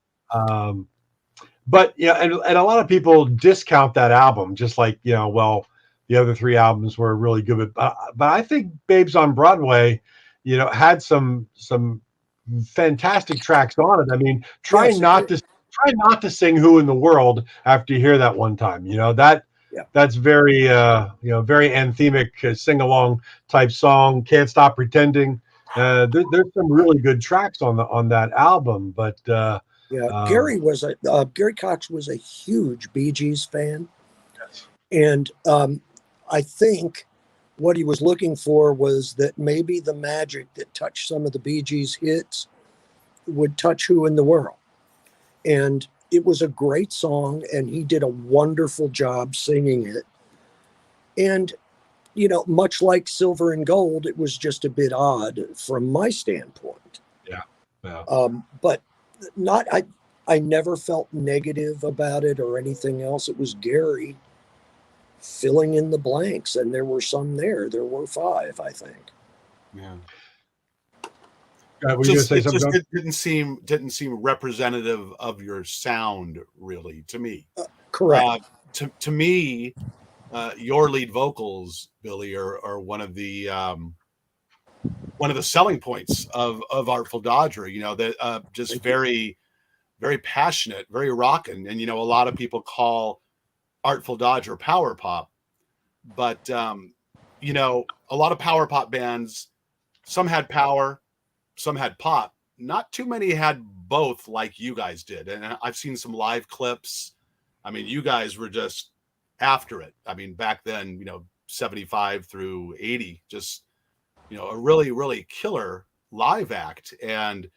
But and a lot of people discount that album, just like well, the other 3 albums were really good. But I think Babes on Broadway, had some fantastic tracks on it. I mean, try not to sing "Who in the World" after you hear that one time. That's very very anthemic, sing along type song. "Can't Stop Pretending." There's some really good tracks on that album, but Gary Cox was a huge Bee Gees fan, yes. And I think what he was looking for was that maybe the magic that touched some of the Bee Gees hits would touch "Who in the World." And it was a great song, and he did a wonderful job singing it. And, much like Silver and Gold, it was just a bit odd from my standpoint. Yeah. But I never felt negative about it or anything else. It was Gary filling in the blanks, and there were some there. There were 5, I think. Yeah. It didn't seem representative of your sound, really, to me. Correct. To me, your lead vocals, Billy, are one of the selling points of Artful Dodger. That just very, very passionate, very rockin'. And, a lot of people call Artful Dodger power pop. But, a lot of power pop bands, some had power, some had pop. Not too many had both like you guys did. And I've seen some live clips. I mean, you guys were just after it. I mean, back then, 75 through 80, just, a really, really killer live act. And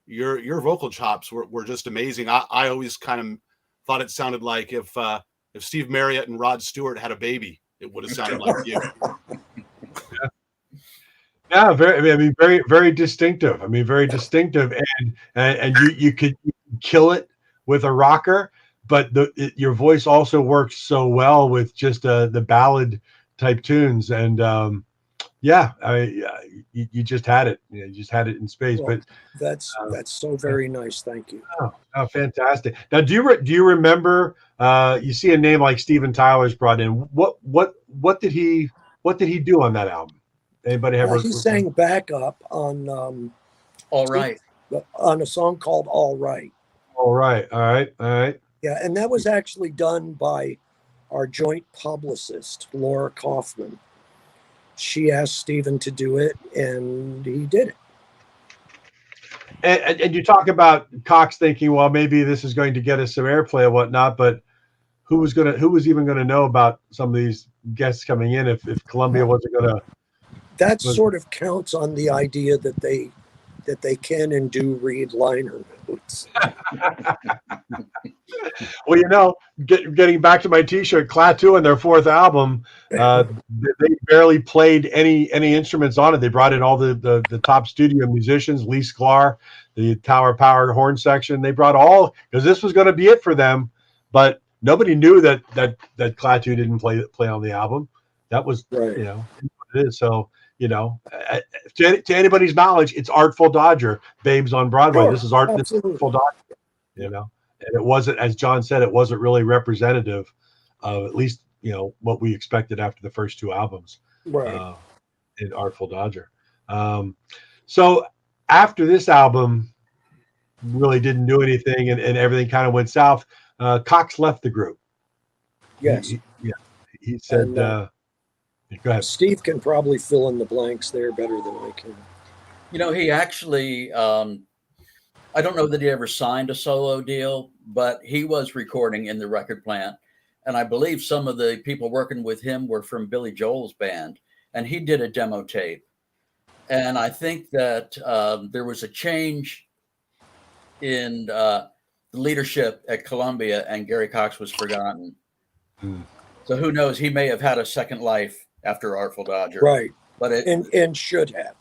your vocal chops were just amazing. I always kind of thought it sounded like if Steve Marriott and Rod Stewart had a baby, it would have sounded like you. Yeah, very, very distinctive. Very distinctive, and you could kill it with a rocker, but your voice also works so well with just the ballad type tunes, and you just had it. You just had it in space. Well, but that's so very nice. Thank you. Oh, fantastic! Now, do you remember? You see a name like Steven Tyler's brought in. What did he do on that album? Anybody have? He sang backup on All Right, on a song called All Right. All right. Yeah, and that was actually done by our joint publicist, Laura Kaufman. She asked Steven to do it, and he did it. And you talk about Cox thinking, well, maybe this is going to get us some airplay and whatnot, but who was even going to know about some of these guests coming in if Columbia wasn't going to? That sort of counts on the idea that they can and do read liner notes. Well, getting back to my T-shirt, Klaatu and their fourth album, they barely played any instruments on it. They brought in all the top studio musicians, Lee Sklar, the Tower Power horn section. They brought all, because this was going to be it for them, but nobody knew that Klaatu didn't play on the album. That was right. What it is. So. To anybody's knowledge, it's Artful Dodger, Babes on Broadway. Sure, This is Artful Dodger, and it wasn't, as John said, it wasn't really representative of at least what we expected after the first two albums, right? In Artful Dodger. So after this album really didn't do anything, and everything kind of went south, Cox left the group. Yes. He said. And, go ahead. Steve can probably fill in the blanks there better than I can. He actually, I don't know that he ever signed a solo deal, but he was recording in the record plant. And I believe some of the people working with him were from Billy Joel's band, and he did a demo tape. And I think that there was a change in the leadership at Columbia, and Gary Cox was forgotten. So who knows? He may have had a second life after Artful Dodger, right? But and should have,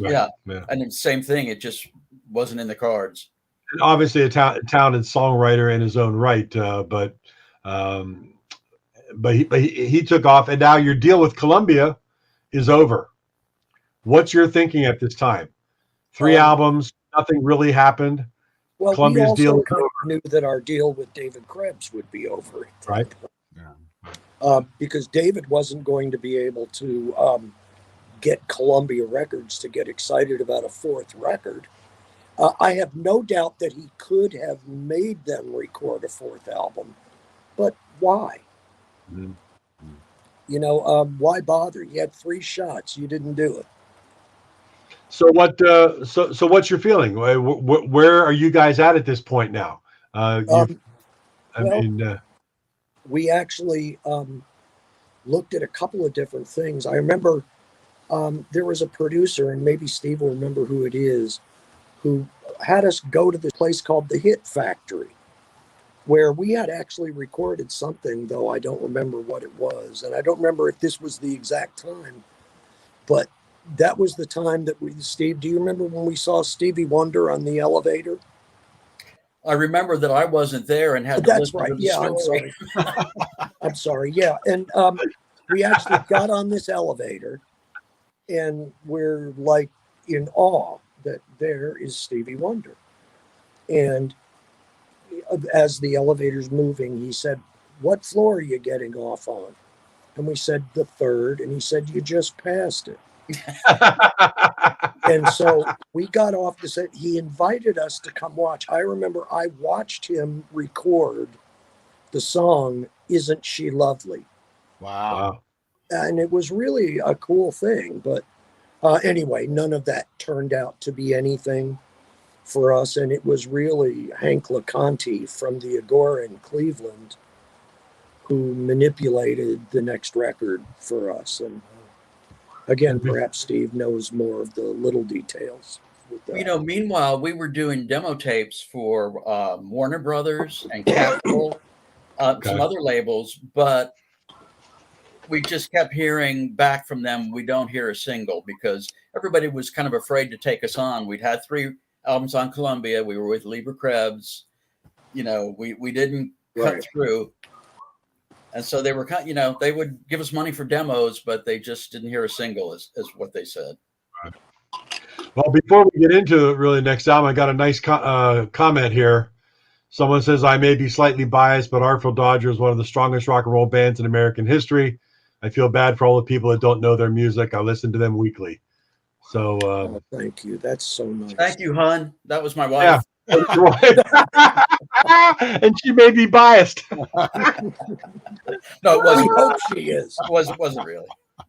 right. Yeah. And the same thing. It just wasn't in the cards. And obviously, a talented songwriter in his own right, but he took off, and now your deal with Columbia is over. What's your thinking at this time? 3 albums, nothing really happened. Well, Columbia's we also deal kind of knew that our deal with David Krebs would be over, right? Because David wasn't going to be able to get Columbia Records to get excited about a 4th record. I have no doubt that he could have made them record a 4th album, but why? Why bother? You had 3 shots. You didn't do it. So what? So what's your feeling? Where are you guys at this point now? We actually looked at a couple of different things. I remember there was a producer, and maybe Steve will remember who it is, who had us go to this place called the Hit Factory, where we had actually recorded something, though I don't remember what it was. And I don't remember if this was the exact time, but that was the time that Steve, do you remember when we saw Stevie Wonder on the elevator? I remember that I wasn't there and had to listen to the story. I'm sorry. I'm sorry. Yeah. And we actually got on this elevator, and we're like in awe that there is Stevie Wonder. And as the elevator's moving, he said, "What floor are you getting off on?" And we said, "The 3rd." And he said, "You just passed it." And so we got off the set. He invited us to come watch. I remember I watched him record the song, Isn't She Lovely? Wow. And it was really a cool thing. But anyway, none of that turned out to be anything for us. And it was really Hank LeConte from the Agora in Cleveland who manipulated the next record for us. And again, perhaps Steve knows more of the little details. Meanwhile, we were doing demo tapes for Warner Brothers and Capitol, some other labels, but we just kept hearing back from them, we don't hear a single, because everybody was kind of afraid to take us on. We'd had 3 albums on Columbia. We were with Lieber Krebs. We didn't cut through. And so they were, they would give us money for demos, but they just didn't hear a single, is what they said. Right. Well, before we get into really next album, I got a nice comment here. Someone says, I may be slightly biased, but Artful Dodger is one of the strongest rock and roll bands in American history. I feel bad for all the people that don't know their music. I listen to them weekly. So thank you. That's so nice. Thank you, hon. That was my wife. Yeah. And she may be biased. No, it wasn't. I hope she is. It wasn't really.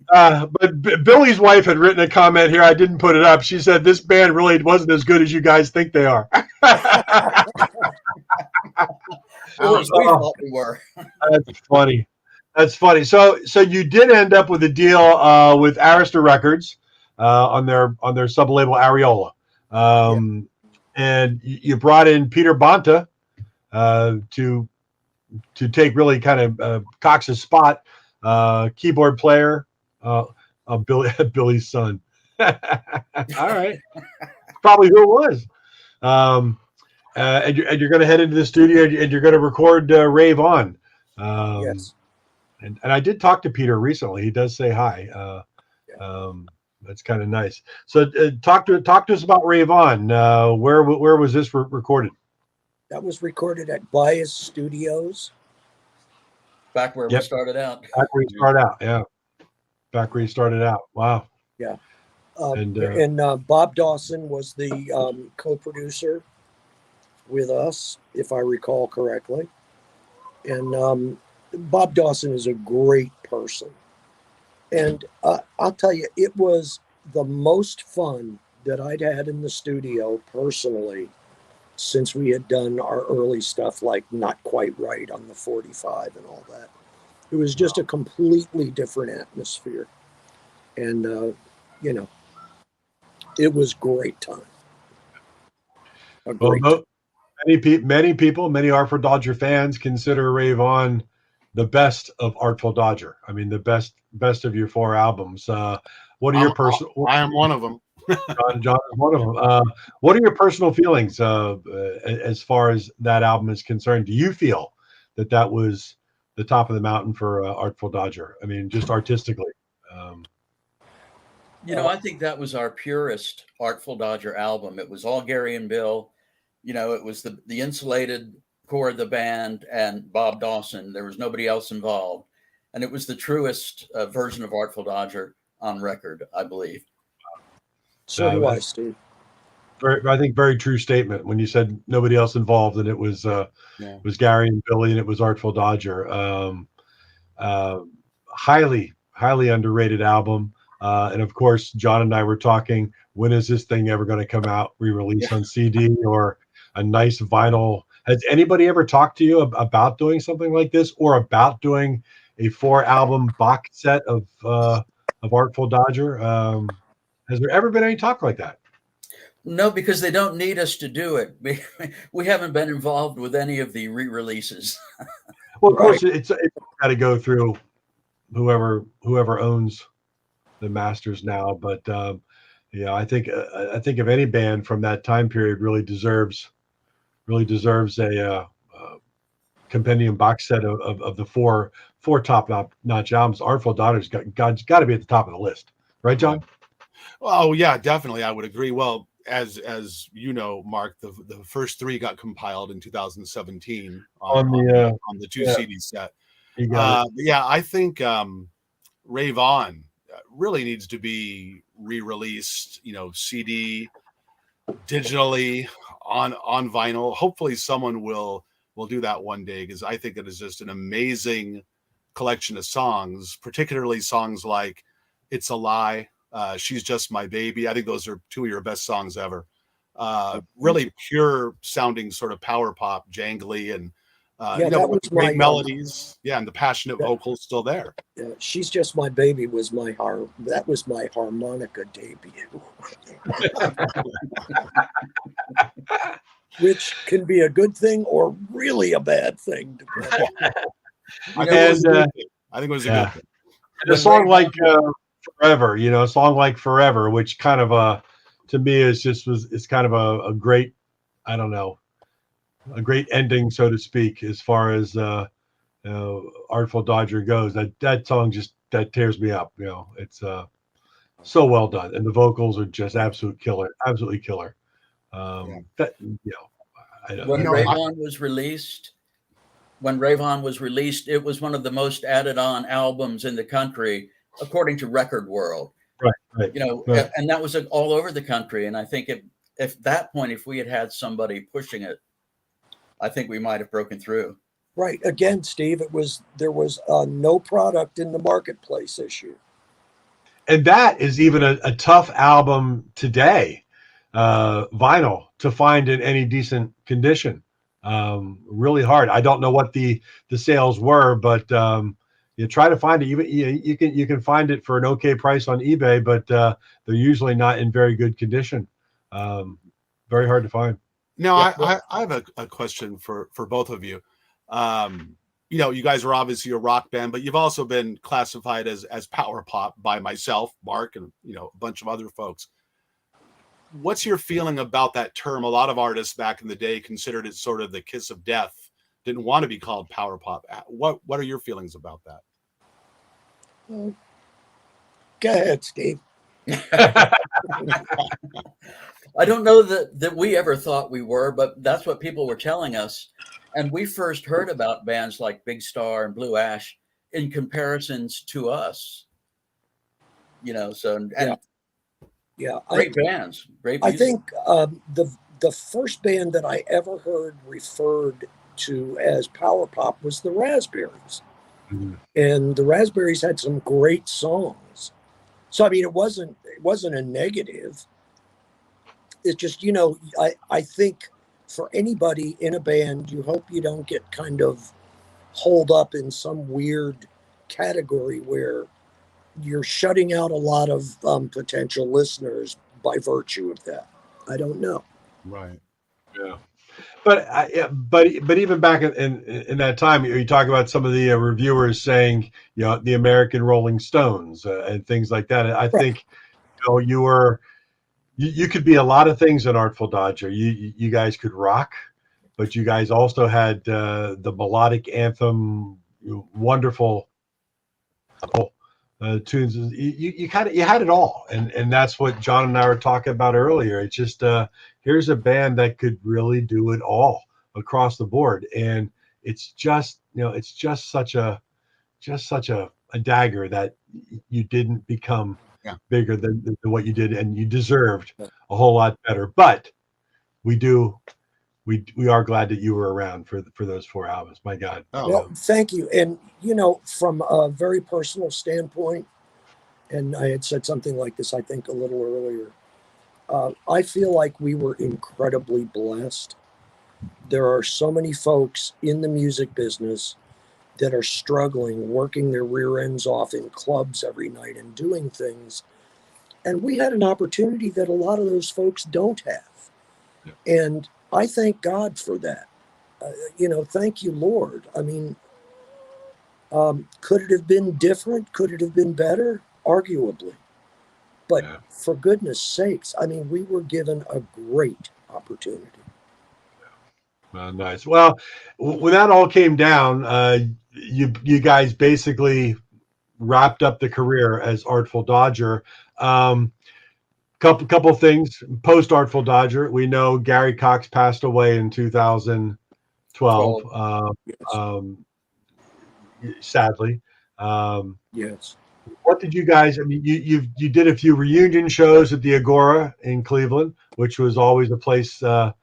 But Billy's wife had written a comment here. I didn't put it up. She said, this band really wasn't as good as you guys think they are. We thought we were. That's funny. That's funny. So you did end up with a deal with Arista Records on their sub-label Areola. And you brought in Peter Bonta to take really kind of Cox's spot, keyboard player, Billy's son. All right, probably who it was. And you're going to head into the studio and you're going to record Rave On. Yes. And I did talk to Peter recently. He does say hi. That's kind of nice. So talk to us about Rave On. Where was this recorded? That was recorded at Bias Studios. Back where we started out. Back where you started out, yeah. Back where you started out. Wow. Yeah. And Bob Dawson was the co-producer with us, if I recall correctly. And Bob Dawson is a great person. And I'll tell you, it was the most fun that I'd had in the studio personally since we had done our early stuff, like Not Quite Right on the 45 and all that. It was just a completely different atmosphere. And, it was great time. Many people, many Artful Dodger fans consider Rave On the best of Artful Dodger. I mean, the best of your 4 albums. What are your personal? I am one of them. John is one of them. What are your personal feelings as far as that album is concerned? Do you feel that was the top of the mountain for Artful Dodger? I mean, just artistically. I think that was our purest Artful Dodger album. It was all Gary and Bill. It was the insulated core of the band and Bob Dawson. There was nobody else involved. And it was the truest version of Artful Dodger on record, I believe. So do I, Steve. I think very true statement when you said nobody else involved, and it was Gary and Billy, and it was Artful Dodger. Highly underrated album. And of course, John and I were talking, when is this thing ever going to come out, re-release on CD or a nice vinyl? Has anybody ever talked to you about doing something like this, or about doing a 4-album box set of Artful Dodger? Has there ever been any talk like that? No, because they don't need us to do it. We haven't been involved with any of the re-releases. Well, of course, it's got to go through whoever owns the masters now. But I think if any band from that time period really deserves a compendium box set of the four top-notch albums, Artful Dodger's got to be at the top of the list, right, John? Oh yeah, definitely. I would agree. Well, as you know, Mark, the first 3 got compiled in 2017 on the 2 CD set. I think Rave On really needs to be re-released, CD, digitally, on vinyl. Hopefully someone will do that one day, because I think it is just an amazing collection of songs, particularly songs like It's a Lie, She's Just My Baby. I think those are two of your best songs ever. Really pure sounding sort of power pop, jangly, and that was great melodies. And the passionate vocals still there. She's Just My Baby was that was my harmonica debut. Which can be a good thing or really a bad thing. I think it was a good thing. And a song like Forever, a song like Forever, which kind of to me is kind of a great, I don't know, a great ending, so to speak, as far as Artful Dodger goes. That song that tears me up. It's so well done, and the vocals are just absolutely killer. When Rave On was released, it was one of the most added on albums in the country, according to Record World. Right. Right. And that was all over the country. And I think if that point, if we had somebody pushing it, I think we might have broken through. Right. Again, Steve, there was no product in the marketplace issue. And that is even a tough album today, vinyl, to find in any decent condition. Really hard. I don't know what the sales were, but you try to find it. You can find it for an okay price on eBay, but they're usually not in very good condition. Very hard to find. Now, I have a question for both of you. You guys are obviously a rock band, but you've also been classified as power pop by myself, Mark, and a bunch of other folks. What's your feeling about that term? A lot of artists back in the day considered it sort of the kiss of death, didn't want to be called power pop. What are your feelings about that? Go ahead, Steve. I don't know that we ever thought we were, but that's what people were telling us. And we first heard about bands like Big Star and Blue Ash in comparisons to us. Great bands, great music. I think the first band that I ever heard referred to as power pop was the Raspberries. Mm-hmm. And the Raspberries had some great songs. So, I mean, it wasn't a negative. It's just, I think for anybody in a band, you hope you don't get kind of holed up in some weird category where you're shutting out a lot of potential listeners by virtue of that. I don't know. Right. Yeah. But even back in that time, you talk about some of the reviewers saying, the American Rolling Stones and things like that. I think, you could be a lot of things in Artful Dodger. You guys could rock, but you guys also had the melodic anthem, wonderful tunes. You had it all, and that's what John and I were talking about earlier. It's just here's a band that could really do it all across the board, and it's just such a dagger that you didn't become bigger than what you did, and you deserved a whole lot better. But we are glad that you were around for those 4 albums. My God. Well, thank you. And from a very personal standpoint, and I had said something like this, I think, a little earlier. I feel like we were incredibly blessed. There are so many folks in the music business that are struggling, working their rear ends off in clubs every night and doing things. And we had an opportunity that a lot of those folks don't have. Yeah. And I thank God for that. Thank you, Lord. I mean, could it have been different? Could it have been better? Arguably. But for goodness sakes, I mean, we were given a great opportunity. Nice. Well, when that all came down, you guys basically wrapped up the career as Artful Dodger. Couple things post Artful Dodger. We know Gary Cox passed away in 2012. Sadly. Yes. what did you guys? I mean, you did a few reunion shows at the Agora in Cleveland, which was always a place that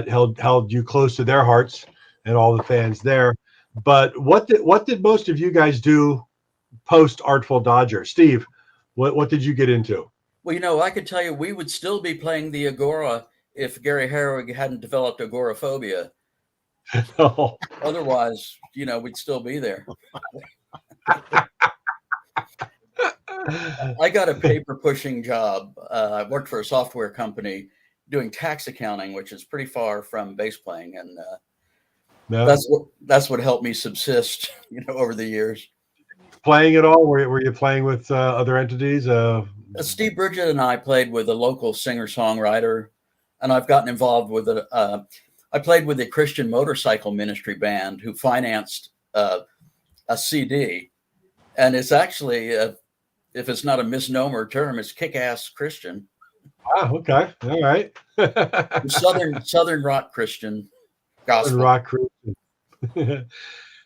held you close to their hearts and all the fans there. But what did most of you guys do post Artful Dodger? Steve, what did you get into? Well, I could tell you we would still be playing the Agora if Gary Herwig hadn't developed agoraphobia. Oh. Otherwise, we'd still be there. I got a paper pushing job. I worked for a software company doing tax accounting, which is pretty far from bass playing, and that's what helped me subsist, over the years. Playing at all? Were you playing with other entities? Steve Bridget and I played with a local singer-songwriter, and I've gotten involved with I played with a Christian motorcycle ministry band who financed a CD, and it's actually, if it's not a misnomer term, it's kick-ass Christian. Ah, okay, all right. Southern rock Christian gospel. Southern rock Christian.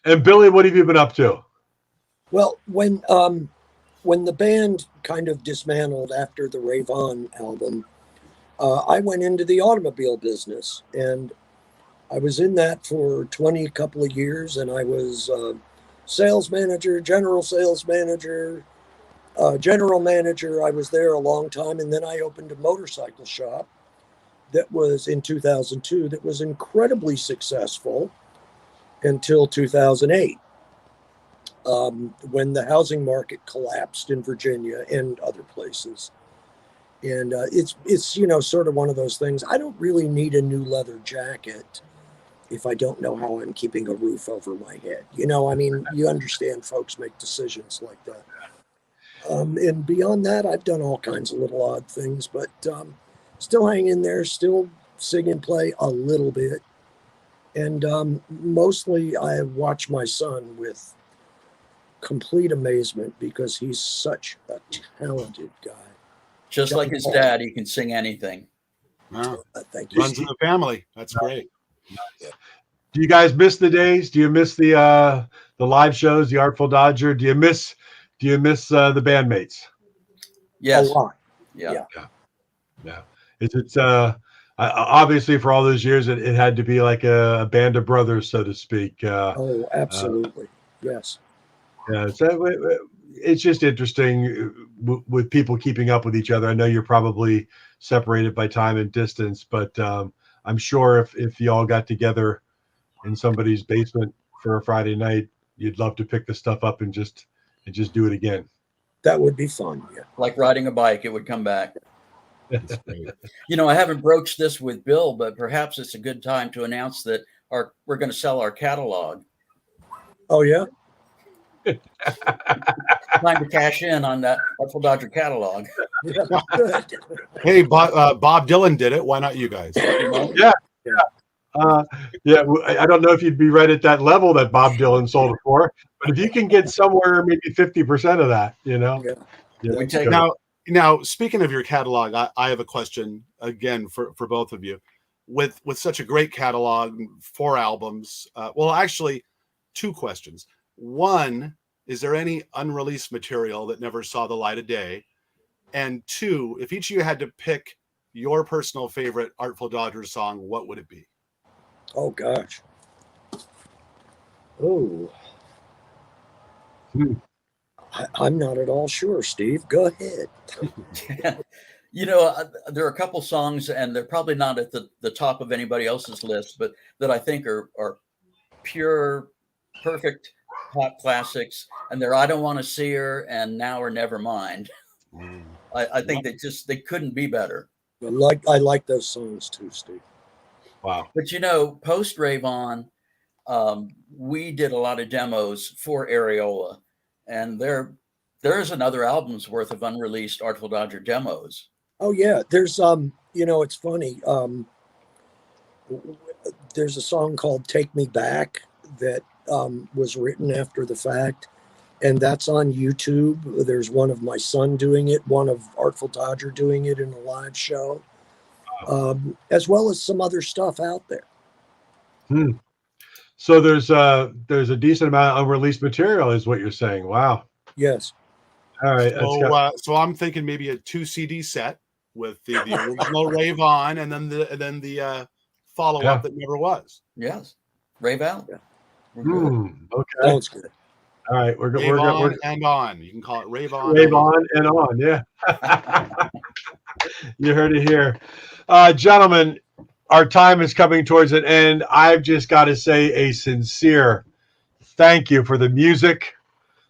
And Billy, what have you been up to? Well, when the band kind of dismantled after the Rave On album, I went into the automobile business, and I was in that for 20 couple of years, and I was sales manager, general sales manager, general manager. I was there a long time, and then I opened a motorcycle shop that was in 2002 that was incredibly successful until 2008. When the housing market collapsed in Virginia and other places. And it's sort of one of those things. I don't really need a new leather jacket if I don't know how I'm keeping a roof over my head. You understand folks make decisions like that. And beyond that, I've done all kinds of little odd things, but still hang in there, still sing and play a little bit. And mostly I watch my son with complete amazement because he's such a talented guy. Just like his dad, he can sing anything. Wow. Thank you. Runs in the family. That's great. Do you guys miss the days? Do you miss the live shows, the Artful Dodger? Do you miss the bandmates? Yes. A lot. Yeah. It's obviously for all those years it had to be like a band of brothers, so to speak. Oh, absolutely. Yes. Yeah, it's just interesting with people keeping up with each other. I know you're probably separated by time and distance, but I'm sure if you all got together in somebody's basement for a Friday night, you'd love to pick the stuff up and just do it again. That would be fun. Yeah. Like riding a bike, it would come back. I haven't broached this with Bill, but perhaps it's a good time to announce that we're going to sell our catalog. Oh, yeah? Time to cash in on that Artful Dodger catalog. Yeah, good. Hey, Bob Dylan did it. Why not you guys? Yeah. I don't know if you'd be right at that level that Bob Dylan sold it for, but if you can get somewhere maybe 50% of that, We take now. Speaking of your catalog, I have a question again for both of you. With such a great catalog, 4 albums. Well, actually, 2 questions. One, is there any unreleased material that never saw the light of day? And 2, if each of you had to pick your personal favorite Artful Dodger song, what would it be? Oh, gosh. Oh. I'm not at all sure, Steve. Go ahead. There are a couple songs, and they're probably not at the top of anybody else's list, but that I think are pure, perfect pop classics. And they're I Don't Want to See Her and Now or Never Mind. I think they couldn't be better. I like those songs too, Steve. Wow. But post Rave On, we did a lot of demos for Areola, and there's another album's worth of unreleased Artful Dodger demos. Oh yeah, there's it's funny. There's a song called "Take Me Back" that was written after the fact, and that's on YouTube. There's one of my son doing it, one of Artful Dodger doing it in a live show, as well as some other stuff out there. So there's a decent amount of unreleased material, is what you're saying. Wow. Yes. All right. So I'm thinking maybe a 2 CD set with the original Rave On, and then the follow up that never was. Yes, Rave On. Yeah. Okay. Sounds good. All right, we're and on. You can call it Rave On. Rave On and on. Yeah. You heard it here, gentlemen. Our time is coming towards an end. I've just got to say a sincere thank you for the music.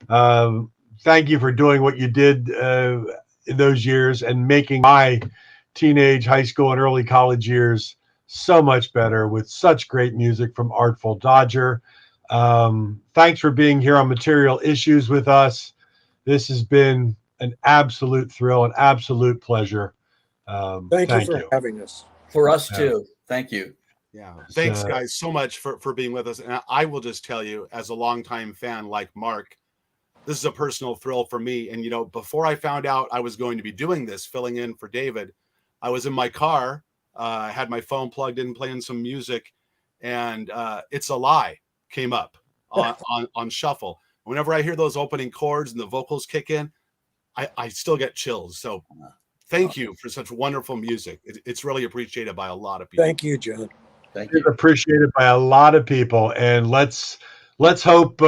Thank you for doing what you did in those years and making my teenage, high school, and early college years so much better with such great music from Artful Dodger. Thanks for being here on Material Issues with us. This has been an absolute thrill, an absolute pleasure. Thank you for having us. For us too. Thank you. Yeah. Thanks, guys, so much for being with us. And I will just tell you, as a longtime fan like Mark, this is a personal thrill for me. And, before I found out I was going to be doing this, filling in for David, I was in my car, had my phone plugged in, playing some music, and It's a Lie came up on shuffle. Whenever I hear those opening chords and the vocals kick in, I still get chills. So thank you for such wonderful music. It's really appreciated by a lot of people. Thank you, John. Thank you. It's appreciated by a lot of people, and let's hope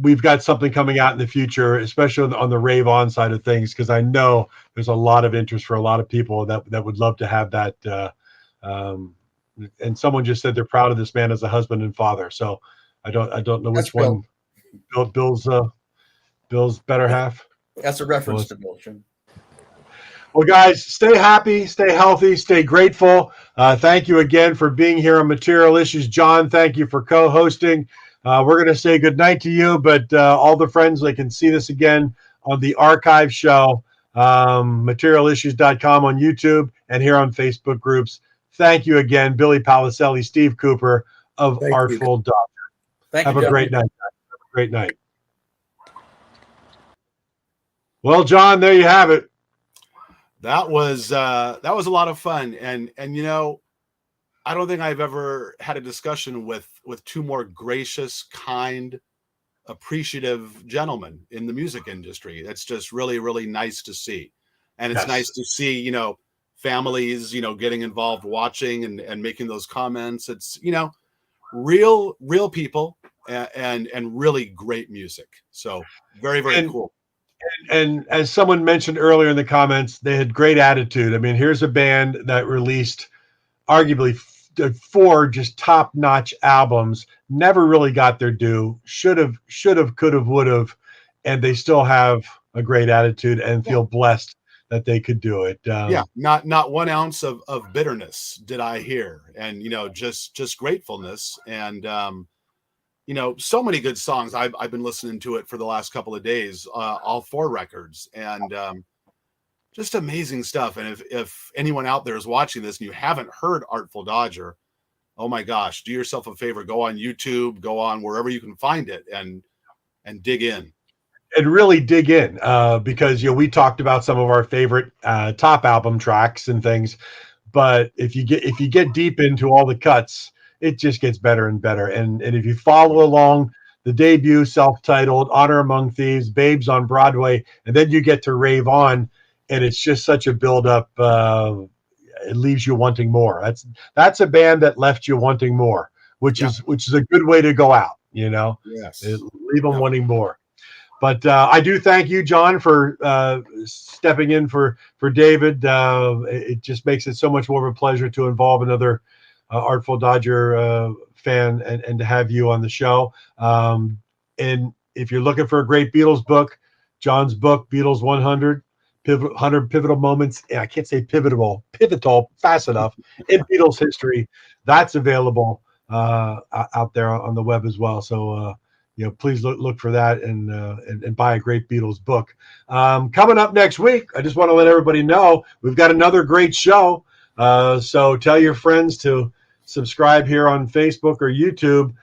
we've got something coming out in the future, especially on the Rave On side of things, because I know there's a lot of interest for a lot of people that would love to have that. And someone just said they're proud of this man as a husband and father. So I don't know which one. Bill's better half. That's a reference to Bill. Well, guys, stay happy, stay healthy, stay grateful. Thank you again for being here on Material Issues. John, thank you for co-hosting. We're going to say goodnight to you, but all the friends, they can see this again on the archive show, materialissues.com on YouTube and here on Facebook groups. Thank you again, Billy Paliselli, Steve Cooper of Artful Dodger. Have a great night. Have a great night. Well, John, there you have it. That was a lot of fun, and I don't think I've ever had a discussion with two more gracious, kind, appreciative gentlemen in the music industry. It's just really, really nice to see, and it's nice to see families getting involved, watching and making those comments. It's real people and really great music. So very, very cool. And as someone mentioned earlier in the comments, they had great attitude. I mean, here's a band that released arguably 4 just top-notch albums, never really got their due, should have, could have, would have, and they still have a great attitude and feel blessed that they could do it. Not 1 ounce of bitterness did I hear, and just gratefulness, and so many good songs. I've been listening to it for the last couple of days, all 4 records, and just amazing stuff. And if anyone out there is watching this and you haven't heard Artful Dodger, oh my gosh, do yourself a favor, go on YouTube, go on wherever you can find it, and dig in. And really dig in, because we talked about some of our favorite top album tracks and things, but if you get deep into all the cuts, it just gets better and better. And if you follow along the debut, self-titled, Honor Among Thieves, Babes on Broadway, and then you get to Rave On, and it's just such a build-up. It leaves you wanting more. That's a band that left you wanting more, which is a good way to go out. Yes, leave them wanting more. But I do thank you, John, for stepping in for David. It just makes it so much more of a pleasure to involve another Artful Dodger fan and to have you on the show. And if you're looking for a great Beatles book, John's book, Beatles 100 Pivotal Moments. I can't say pivotal fast enough in Beatles history. That's available out there on the web as well. So please look for that and buy a great Beatles book. Coming up next week, I just want to let everybody know we've got another great show. So tell your friends to subscribe here on Facebook or YouTube.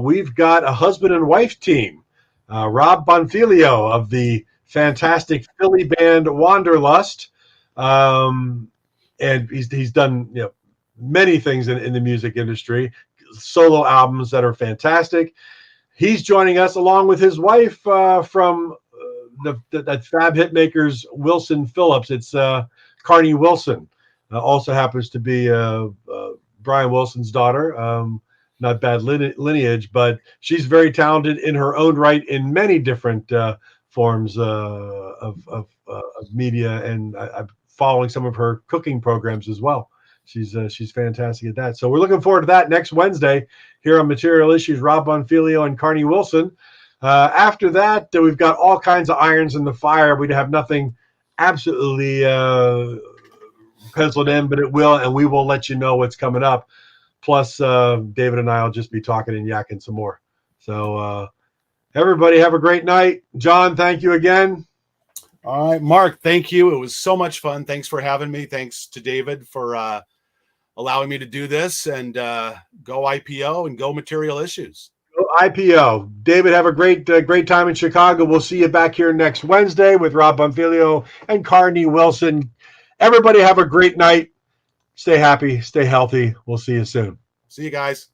We've got a husband and wife team. Rob Bonfilio of the fantastic Philly band Wanderlust. And he's done many things in the music industry, solo albums that are fantastic. He's joining us along with his wife from that Fab Hitmakers Wilson Phillips. It's Carney Wilson. Also happens to be Brian Wilson's daughter. Not bad lineage, but she's very talented in her own right in many different forms of media, and I'm following some of her cooking programs as well. She's fantastic at that. So we're looking forward to that next Wednesday here on Material Issues. Rob Bonfiglio and Carney Wilson. After that, we've got all kinds of irons in the fire. We'd have nothing absolutely penciled in, but it will, and we will let you know what's coming up. Plus, David and I will just be talking and yakking some more. So everybody have a great night. John, thank you again. All right, Mark, thank you. It was so much fun. Thanks for having me. Thanks to David for allowing me to do this, and go IPO and go Material Issues. Go IPO. David, have a great time in Chicago. We'll see you back here next Wednesday with Rob Bonfiglio and Carney Wilson. Everybody have a great night. Stay happy, stay healthy. We'll see you soon. See you guys.